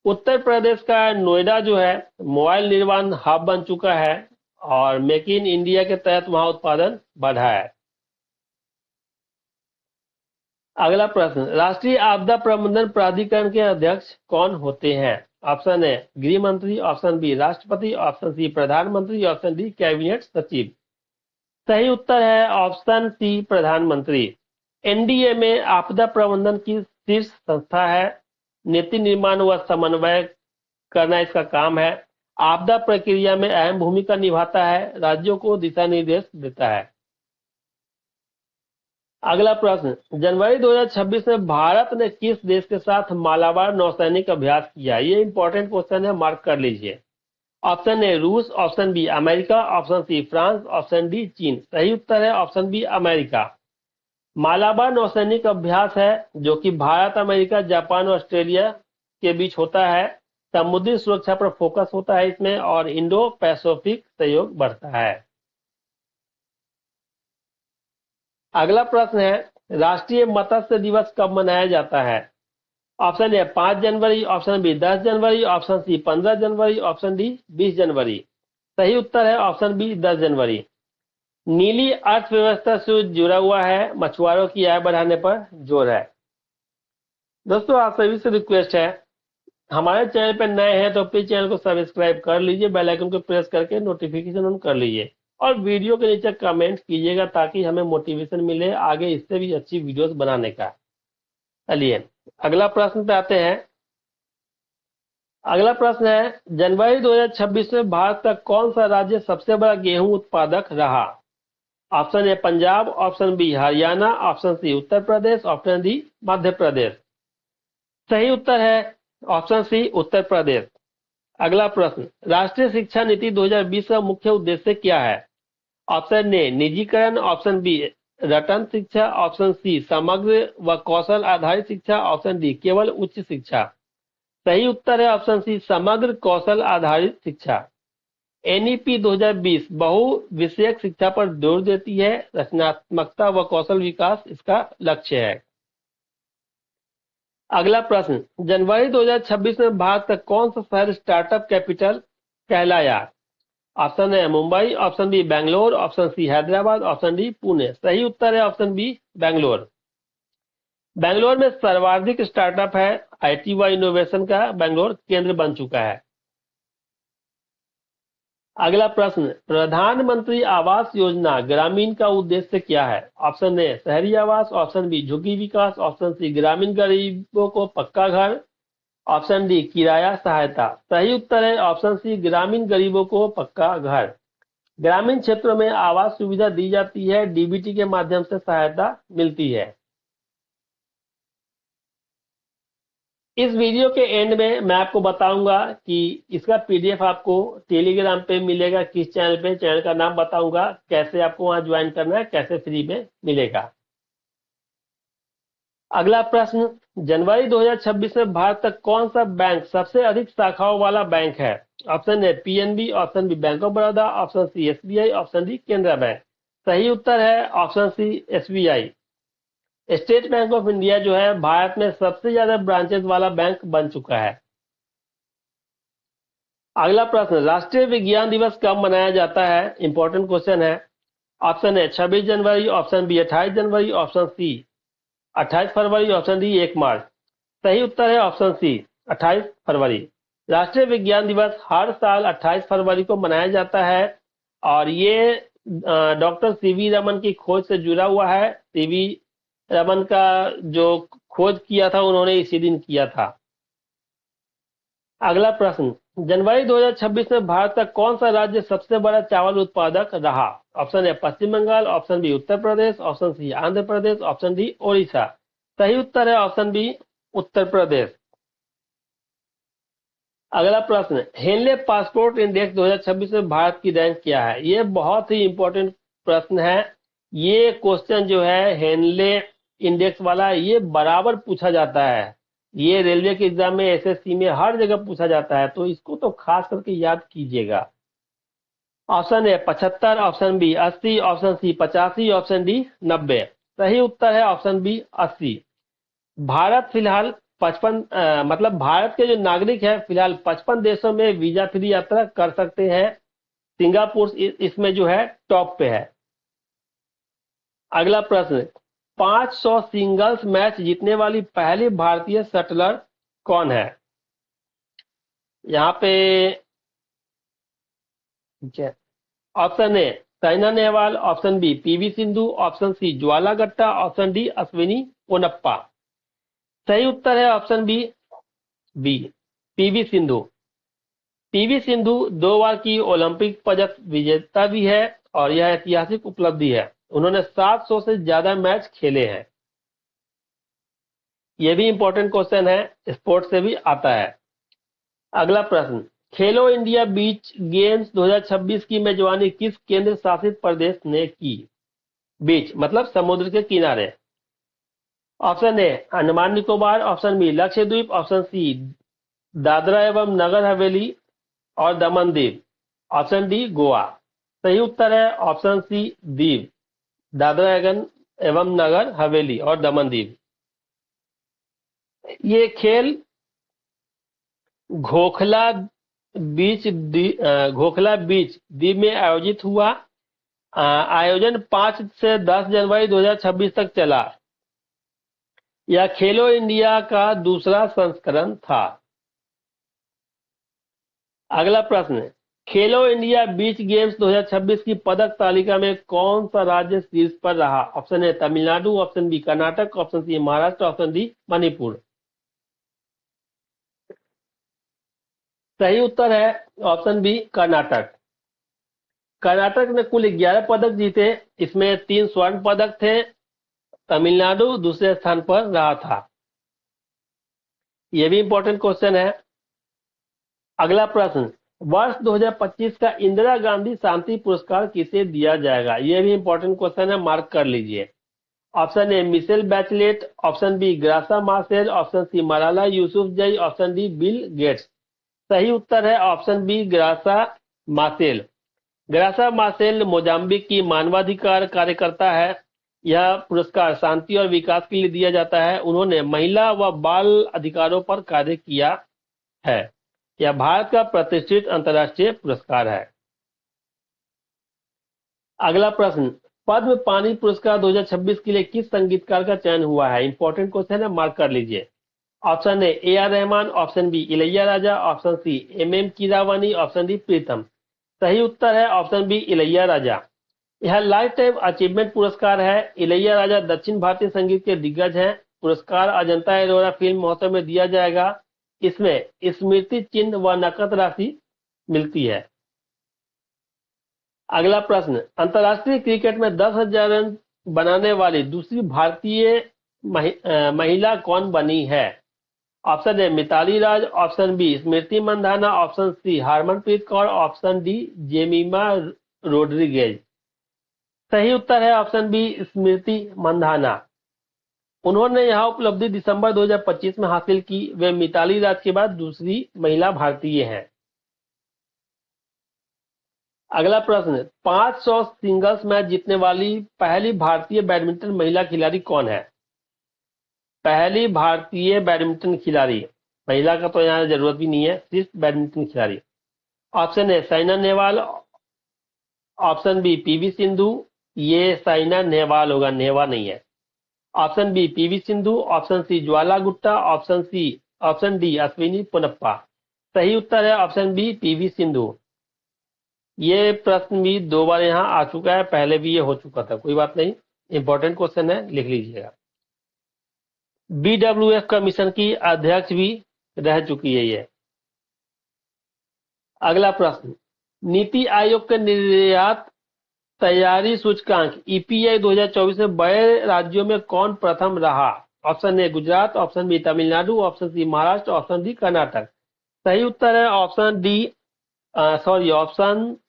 उत्तर प्रदेश का नोएडा जो है मोबाइल निर्माण हब बन चुका है और मेक इन इंडिया के तहत वहां उत्पादन बढ़ा है। अगला प्रश्न, राष्ट्रीय आपदा प्रबंधन प्राधिकरण के अध्यक्ष कौन होते हैं? ऑप्शन ए गृह मंत्री, ऑप्शन बी राष्ट्रपति, ऑप्शन सी प्रधानमंत्री, ऑप्शन डी कैबिनेट सचिव। सही उत्तर है ऑप्शन सी प्रधानमंत्री। एनडीए में आपदा प्रबंधन की शीर्ष संस्था है। नीति निर्माण व समन्वय करना इसका काम है। आपदा प्रक्रिया में अहम भूमिका निभाता है, राज्यों को दिशा निर्देश देता है। अगला प्रश्न, जनवरी 2026 में भारत ने किस देश के साथ मालाबार नौसैनिक अभ्यास किया? ये इंपॉर्टेंट क्वेश्चन है, मार्क कर लीजिए। ऑप्शन ए रूस, option B America, option C France, option D चीन। सही उत्तर है ऑप्शन बी अमेरिका। मालाबार नौसैनिक अभ्यास है जो कि भारत, अमेरिका, जापान और ऑस्ट्रेलिया के बीच होता है। समुद्री सुरक्षा पर फोकस होता है इसमें और इंडो पैसिफिक सहयोग बढ़ता है। अगला प्रश्न है, राष्ट्रीय मत्स्य दिवस कब मनाया जाता है? ऑप्शन ए 5 जनवरी, ऑप्शन बी 10 जनवरी, ऑप्शन सी 15 जनवरी, ऑप्शन डी 20 जनवरी। सही उत्तर है ऑप्शन बी 10 जनवरी। नीली अर्थव्यवस्था से जुड़ा हुआ है, मछुआरों की आय बढ़ाने पर जोर है। दोस्तों आप सभी से रिक्वेस्ट है, हमारे चैनल पर नए हैं तो प्लीज चैनल को सब्सक्राइब कर लीजिए, बेल आइकन को प्रेस करके नोटिफिकेशन ऑन कर लीजिए और वीडियो के नीचे कमेंट कीजिएगा ताकि हमें मोटिवेशन मिले आगे इससे भी अच्छी वीडियोस बनाने का। चलिए अगला प्रश्न पे आते हैं। अगला प्रश्न है, जनवरी 2026 में भारत का कौन सा राज्य सबसे बड़ा गेहूं उत्पादक रहा? Option A Punjab, option B Haryana, option C Uttar Pradesh, option D Madhya Pradesh. सही उत्तर है ऑप्शन सी उत्तर प्रदेश। अगला प्रश्न, राष्ट्रीय शिक्षा नीति 2020 का मुख्य उद्देश्य क्या है? ऑप्शन ए निजीकरण, ऑप्शन बी रटन शिक्षा, ऑप्शन सी समग्र व कौशल आधारित शिक्षा, ऑप्शन डी केवल उच्च शिक्षा। सही उत्तर है ऑप्शन सी समग्र कौशल आधारित शिक्षा। एनईपी 2020 बहु विषयक शिक्षा पर जोर देती है, रचनात्मकता व कौशल विकास इसका लक्ष्य है। अगला प्रश्न, जनवरी 2026 में भारत का कौन सा शहर स्टार्टअप कैपिटल कहलाया? ऑप्शन है Mumbai, option B Bangalore, option C Hyderabad, option D Pune. सही उत्तर है ऑप्शन बी बैंगलोर। बैंगलोर में सर्वाधिक स्टार्टअप है, आईटी व इनोवेशन का बैंगलोर केंद्र बन चुका है। अगला प्रश्न, प्रधानमंत्री आवास योजना ग्रामीण का उद्देश्य क्या है? ऑप्शन ए शहरी आवास, ऑप्शन बी झुग्गी विकास, ऑप्शन सी ग्रामीण गरीबों को पक्का घर, ऑप्शन डी किराया सहायता। सही उत्तर है ऑप्शन सी ग्रामीण गरीबों को पक्का घर। ग्रामीण क्षेत्रों में आवास सुविधा दी जाती है, डीबीटी के माध्यम से सहायता मिलती है। इस वीडियो के एंड में मैं आपको बताऊंगा कि इसका पीडीएफ आपको टेलीग्राम पे मिलेगा, किस चैनल पे, चैनल का नाम बताऊंगा, कैसे आपको वहां ज्वाइन करना है, कैसे फ्री में मिलेगा। अगला प्रश्न, जनवरी 2026 में भारत तक कौन सा बैंक सबसे अधिक शाखाओं वाला बैंक है? Option A PNB, option B bank of Baroda, option C SBI, option D Canara bank. सही उत्तर है option C SBI. State bank of India जो है भारत में सबसे ज्यादा ब्रांचेस वाला बैंक बन चुका है। अगला प्रश्न, राष्ट्रीय विज्ञान दिवस कब मनाया जाता है? इंपॉर्टेंट क्वेश्चन है। ऑप्शन ए 26 जनवरी, ऑप्शन बी 28 जनवरी, ऑप्शन सी 28 फरवरी, ऑप्शन डी 1 मार्च। सही उत्तर है ऑप्शन सी 28 फरवरी। राष्ट्रीय विज्ञान दिवस हर साल 28 फरवरी को मनाया जाता है और ये डॉक्टर सीवी रमन की खोज से जुड़ा हुआ है। सीवी रमन का जो खोज किया था उन्होंने इसी दिन किया था। अगला प्रश्न, जनवरी 2026 में भारत का कौन सा राज्य सबसे बड़ा चावल उत्पादक रहा? Option A Paschim Bengal, option B Uttar Pradesh, option C Andhra Pradesh, option D Odisha. सही उत्तर है ऑप्शन बी उत्तर प्रदेश। अगला प्रश्न, हेनले पासपोर्ट इंडेक्स 2026 में भारत की रैंक क्या है? ये बहुत ही इंपॉर्टेंट प्रश्न है। ये क्वेश्चन जो है हेनले इंडेक्स वाला, ये बराबर पूछा जाता है। ये रेलवे के एग्जाम में, एसएससी में हर जगह पूछा जाता है, तो इसको तो खास करके याद कीजिएगा। Option A 75, option B 80, option C 85, option D 90। सही उत्तर है ऑप्शन बी 80। भारत फिलहाल 55 मतलब भारत के जो नागरिक है फिलहाल 55 देशों में वीजा फ्री यात्रा कर सकते हैं। सिंगापुर इसमें जो है टॉप पे है। अगला प्रश्न, 500 सिंगल्स मैच जीतने वाली पहली भारतीय शटलर कौन है? यहाँ पे option A Saina Nehwal, option B PV Sindhu, option C Jwala Gutta, option D Ashwini Ponnappa. सही उत्तर है option B PV Sindhu. PV Sindhu 2 बार की ओलंपिक पदक विजेता भी है और यह ऐतिहासिक उपलब्धि है। उन्होंने 700 से ज्यादा मैच खेले हैं। यह भी इंपॉर्टेंट क्वेश्चन है, स्पोर्ट्स से भी आता है। अगला प्रश्न, खेलो इंडिया बीच गेम्स 2026 की मेजबानी किस केंद्र शासित प्रदेश ने की? बीच मतलब समुद्र के किनारे। Option A Andaman Nicobar, option B Lakshadweep, option C Dadra एवं नगर हवेली और दमन दीव, ऑप्शन डी गोवा। सही उत्तर है ऑप्शन सी दीव, दादरा एवं नगर हवेली और दमन दीव। ये खेल घोखला बीच द्वीप में आयोजित हुआ। आयोजन 5 से 10 जनवरी 2026 तक चला। यह खेलो इंडिया का दूसरा संस्करण था। अगला प्रश्न, खेलो इंडिया बीच गेम्स 2026 की पदक तालिका में कौन सा राज्य शीर्ष पर रहा? Option A Tamil Nadu, option B Karnataka, option C Maharashtra, option D Manipur. सही उत्तर है ऑप्शन बी कर्नाटक। कर्नाटक ने कुल 11 पदक जीते, इसमें 3 स्वर्ण पदक थे। तमिलनाडु दूसरे स्थान पर रहा था। यह भी इंपॉर्टेंट क्वेश्चन है। अगला प्रश्न, वर्ष 2025 का इंदिरा गांधी शांति पुरस्कार किसे दिया जाएगा? यह भी इंपॉर्टेंट क्वेश्चन है, मार्क कर लीजिए। Option A Michelle Bachelet, option B Graca Machel, option C Malala Yousafzai, option D Bill Gates. सही उत्तर है option B Graca Machel. Graca Machel Mozambique की मानवाधिकार कार्यकर्ता है। यह पुरस्कार शांति और विकास के लिए दिया जाता है। उन्होंने महिला व बाल अधिकारों पर कार्य किया है। यह भारत का प्रतिष्ठित अंतर्राष्ट्रीय पुरस्कार है। अगला प्रश्न, पद्म पानी पुरस्कार 2026 के लिए किस संगीतकार का चयन हुआ है? इंपॉर्टेंट क्वेश्चन है, मार्क कर लीजिए। Option A R Rahman, option B Ilaiyaraaja, option C M Keeravani, option D Pritam. सही उत्तर है ऑप्शन बी इलैया राजा। यह लाइफ टाइम अचीवमेंट पुरस्कार है। इलैया राजा दक्षिण भारतीय संगीत के दिग्गज हैं। पुरस्कार अजंता एलोरा फिल्म महोत्सव में दिया जाएगा। इसमें स्मृति चिन्ह व नकद राशि मिलती है। अगला प्रश्न, अंतर्राष्ट्रीय क्रिकेट में 10,000 रन बनाने वाली दूसरी भारतीय महिला कौन बनी है? Option A Mithali Raj, option B Smriti Mandhana, option C Harmanpreet Kaur, option D Jemimah Rodrigues. सही उत्तर है ऑप्शन बी स्मृति मंधाना। उन्होंने यह उपलब्धि दिसंबर 2025 में हासिल की। वे मिताली राज के बाद दूसरी महिला भारतीय हैं। अगला प्रश्न, 500 सिंगल्स मैच जीतने वाली पहली भारतीय बैडमिंटन महिला खिलाड़ी कौन है? पहली भारतीय बैडमिंटन खिलाड़ी, महिला का तो यहाँ जरूरत भी नहीं है, सिर्फ बैडमिंटन खिलाड़ी। Option A Saina Nehwal, option B PV Sindhu, ये साइना नेहवाल होगा, नेहवा नहीं है। Option B PV Sindhu, option C Jwala Gutta, option D Ashwini Ponnappa. सही उत्तर है ऑप्शन बी पीवी सिंधु। ये प्रश्न भी 2 बार यहाँ आ चुका है, पहले भी ये हो चुका था, कोई बात नहीं, इंपॉर्टेंट क्वेश्चन है, लिख लीजिएगा। BWF कमीशन की अध्यक्ष भी रह चुकी है ये। अगला प्रश्न, नीति आयोग के निर्यात तैयारी सूचकांक EPI 2024 में बड़े राज्यों में कौन प्रथम रहा? Option A Gujarat, option B Tamil Nadu, option C Maharashtra, option D Karnataka. सही उत्तर है ऑप्शन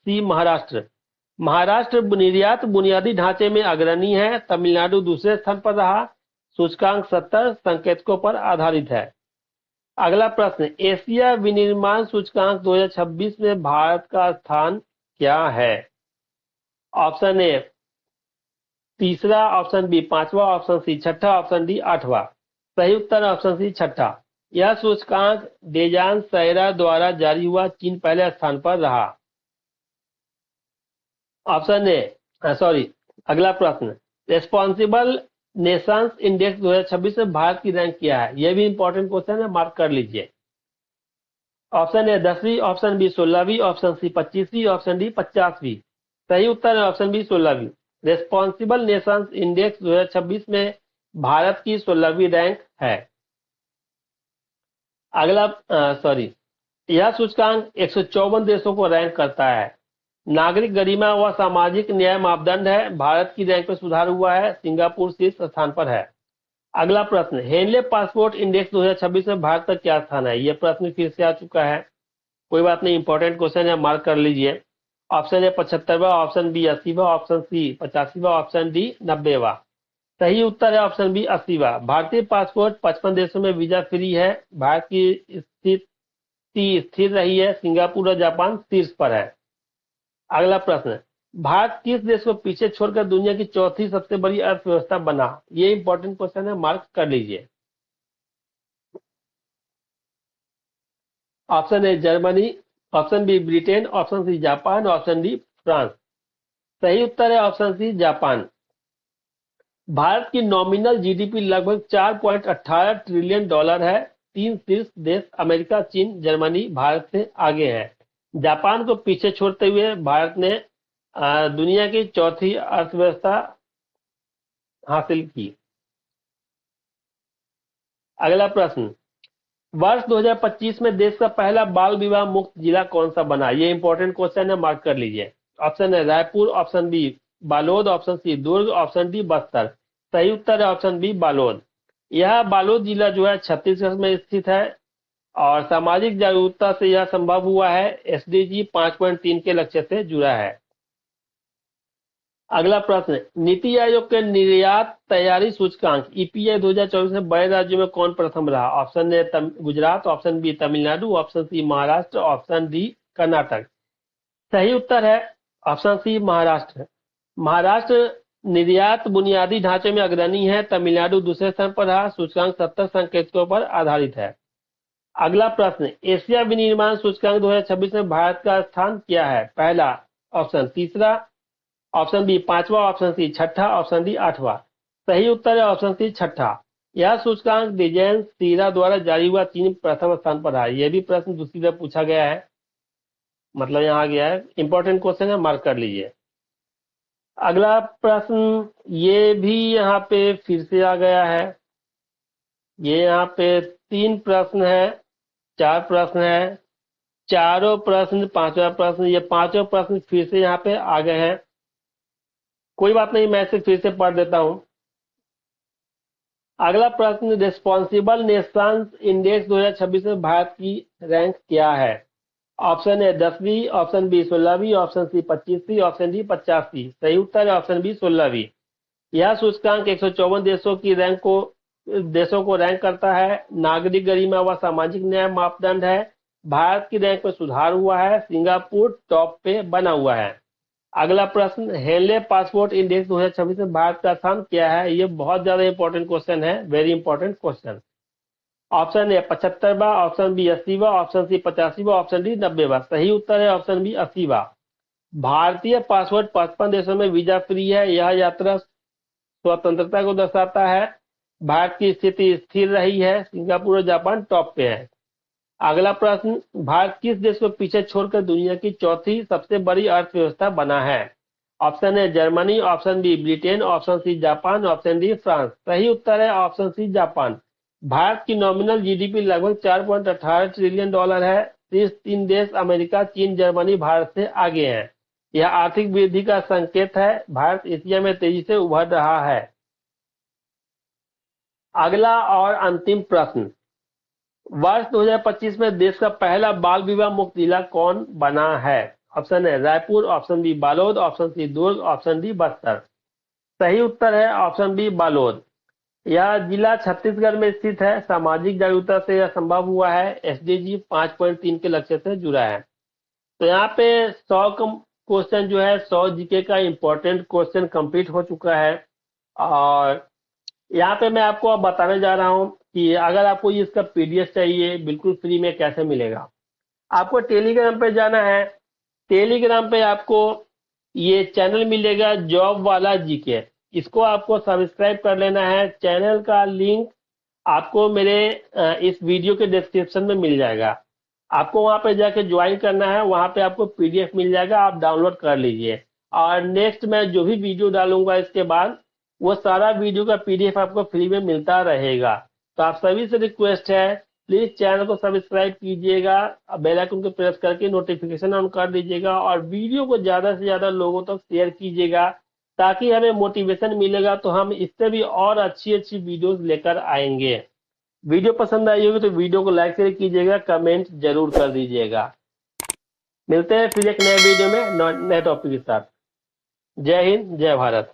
सी महाराष्ट्र। महाराष्ट्र निर्यात बुनियादी ढांचे में अग्रणी है। तमिलनाडु दूसरे स्थान पर रहा। सूचकांक 70 संकेतकों पर आधारित है। अगला प्रश्न, एशिया विनिर्माण सूचकांक 2026 में भारत का स्थान क्या है? ऑप्शन ए तीसरा, ऑप्शन बी पांचवा, ऑप्शन सी छठा, ऑप्शन डी आठवां। सही उत्तर ऑप्शन सी छठा। यह सूचकांक डेजान सैरा द्वारा जारी हुआ। चीन पहले स्थान पर रहा। अगला प्रश्न, रेस्पॉन्सिबल नेशंस इंडेक्स 2026 में भारत की रैंक क्या है? यह भी इंपॉर्टेंट क्वेश्चन है, मार्क कर लीजिए। ऑप्शन ए 10वीं, ऑप्शन बी 16वीं, ऑप्शन सी 25वीं, ऑप्शन डी 50वीं। सही उत्तर है ऑप्शन बी 16वीं। रेस्पॉन्सिबल नेशंस इंडेक्स 2026 में भारत की 16वीं रैंक है। यह सूचकांक 154 देशों को रैंक करता है। नागरिक गरिमा व सामाजिक न्याय मापदंड है। भारत की रैंक में सुधार हुआ है। सिंगापुर शीर्ष स्थान पर है। अगला प्रश्न, हेनले पासपोर्ट इंडेक्स 2026 में भारत का क्या स्थान है? यह प्रश्न फिर से आ चुका है, कोई बात नहीं, इंपॉर्टेंट क्वेश्चन है, मार्क कर लीजिए। ऑप्शन ए 75वां, ऑप्शन बी 80वां, ऑप्शन सी 85वां, ऑप्शन डी 90वां। सही उत्तर है ऑप्शन बी 80वां। भारतीय पासपोर्ट 55 देशों में वीजा फ्री है। भारत की स्थिति स्थिर रही है। सिंगापुर और जापान शीर्ष पर है। अगला प्रश्न, भारत किस देश को पीछे छोड़कर दुनिया की चौथी सबसे बड़ी अर्थव्यवस्था बना? ये इंपॉर्टेंट क्वेश्चन है, मार्क कर लीजिए। Option A Germany, option B Britain, option C Japan, option D France. सही उत्तर है ऑप्शन सी जापान। भारत की नॉमिनल जीडीपी लगभग 4.18 ट्रिलियन डॉलर है। 3 शीर्ष देश अमेरिका, चीन, जर्मनी भारत से आगे हैं। जापान को पीछे छोड़ते हुए भारत ने दुनिया की चौथी अर्थव्यवस्था हासिल की। अगला प्रश्न, वर्ष 2025 में देश का पहला बाल विवाह मुक्त जिला कौन सा बना? ये इंपॉर्टेंट क्वेश्चन है, मार्क कर लीजिए। ऑप्शन है Raipur, option B Balod, option C Durg, option D Bastar. सही उत्तर है ऑप्शन बी बालोद। यह बालोद जिला जो है छत्तीसगढ़ में स्थित है और सामाजिक जागरूकता से यह संभव हुआ है। SDG 5.3 के लक्ष्य से जुड़ा है। अगला प्रश्न, नीति आयोग के निर्यात तैयारी सूचकांक EPI 2024 में बड़े राज्यों में कौन प्रथम रहा? Option A Gujarat, option B Tamil Nadu, option C Maharashtra, option D Karnataka. सही उत्तर है ऑप्शन सी महाराष्ट्र। महाराष्ट्र निर्यात बुनियादी ढांचे में अग्रणी है। तमिलनाडु दूसरे स्थान पर रहा। सूचकांक 70 संकेतकों पर आधारित है। अगला प्रश्न, एशिया विनिर्माण सूचकांक 2026 में भारत का स्थान क्या है? पहला ऑप्शन तीसरा, ऑप्शन बी पांचवा, ऑप्शन सी छठा, ऑप्शन डी आठवां। सही उत्तर है ऑप्शन सी छठा। यह सूचकांक डिजाइन सीरा द्वारा जारी हुआ। चीन प्रथम स्थान पर है। यह भी प्रश्न दूसरी तरफ पूछा गया है, मतलब यहाँ गया है, इंपॉर्टेंट क्वेश्चन है, मार्क कर लीजिए। अगला प्रश्न, ये भी यहाँ पे फिर से आ गया है। ये यहाँ पे 3 प्रश्न है, 4 प्रश्न है, चारों प्रश्न, 5वां प्रश्न, ये पांचों प्रश्न फिर से यहाँ पे आ गए हैं। कोई बात नहीं, मैं इसे फिर से पढ़ देता हूँ। अगला प्रश्न, रिस्पॉन्सिबल नेशंस इंडेक्स 2026 में भारत की रैंक क्या है? ऑप्शन ए 10वीं, ऑप्शन बी 16वीं, ऑप्शन सी 25वीं, ऑप्शन डी 50वीं। सही उत्तर है ऑप्शन बी 16वीं। यह सूचकांक 154 देशों को रैंक करता है। नागरिक गरिमा व सामाजिक न्याय मापदंड है। भारत की रैंक में सुधार हुआ है। सिंगापुर टॉप पे बना हुआ है। अगला प्रश्न, हेनले पासपोर्ट इंडेक्स 2026 में भारत का स्थान क्या है? ये बहुत ज्यादा इंपॉर्टेंट क्वेश्चन है, very important question. Option A 75वां, ऑप्शन बी 80वां, ऑप्शन सी 85वां, ऑप्शन डी 90वां। सही उत्तर है ऑप्शन बी 80वां। भारतीय पासपोर्ट 55 देशों में वीजा फ्री है। यह यात्रा स्वतंत्रता को दर्शाता है। भारत की स्थिति स्थिर रही है। सिंगापुर और जापान टॉप पे है। अगला प्रश्न, भारत किस देश को पीछे छोड़कर दुनिया की चौथी सबसे बड़ी अर्थव्यवस्था बना है? Option A Germany, option B Britain, option C Japan, option D France. सही उत्तर है ऑप्शन सी जापान। भारत की नॉमिनल जीडीपी लगभग 4.18 ट्रिलियन डॉलर है। शीर्ष 3 देश अमेरिका, चीन, जर्मनी भारत से आगे हैं। यह आर्थिक वृद्धि का संकेत है। भारत एशिया में तेजी से उभर रहा है। अगला और अंतिम प्रश्न, वर्ष 2025 में देश का पहला बाल विवाह मुक्त जिला कौन बना है? ऑप्शन है Raipur, option B Balod, option C Durg, option D Bastar. सही उत्तर है ऑप्शन बी बालोद। यह जिला छत्तीसगढ़ में स्थित है। सामाजिक जागरूकता से यह संभव हुआ है। एसडीजी 5.3 के लक्ष्य से जुड़ा है। तो यहाँ पे 100 क्वेश्चन जो है, 100 जीके का इंपॉर्टेंट क्वेश्चन कंप्लीट हो चुका है। और यहाँ पे मैं आपको अब बताने जा रहा हूँ कि अगर आपको इसका पीडीएफ चाहिए बिल्कुल फ्री में, कैसे मिलेगा। आपको टेलीग्राम पे जाना है। टेलीग्राम पे आपको ये चैनल मिलेगा, जॉब वाला जीके। इसको आपको सब्सक्राइब कर लेना है। चैनल का लिंक आपको मेरे इस वीडियो के डिस्क्रिप्शन में मिल जाएगा। आपको वहां पे जाके ज्वाइन करना है। वहां पे आपको पीडीएफ मिल जाएगा, आप डाउनलोड कर लीजिए। और नेक्स्ट मैं जो भी वीडियो डालूंगा इसके बाद, वो सारा वीडियो का पीडीएफ आपको फ्री में मिलता रहेगा। तो आप सभी से रिक्वेस्ट है, प्लीज चैनल को सब्सक्राइब कीजिएगा, बेल आइकन को प्रेस करके नोटिफिकेशन ऑन कर दीजिएगा और वीडियो को ज्यादा से ज्यादा लोगों तक शेयर कीजिएगा, ताकि हमें मोटिवेशन मिलेगा तो हम इससे भी और अच्छी अच्छी वीडियोस लेकर आएंगे। वीडियो पसंद आई होगी तो वीडियो को लाइक शेयर कीजिएगा, कमेंट जरूर कर दीजिएगा। मिलते हैं फिर एक नए वीडियो में नए टॉपिक के साथ। जय हिंद, जय भारत।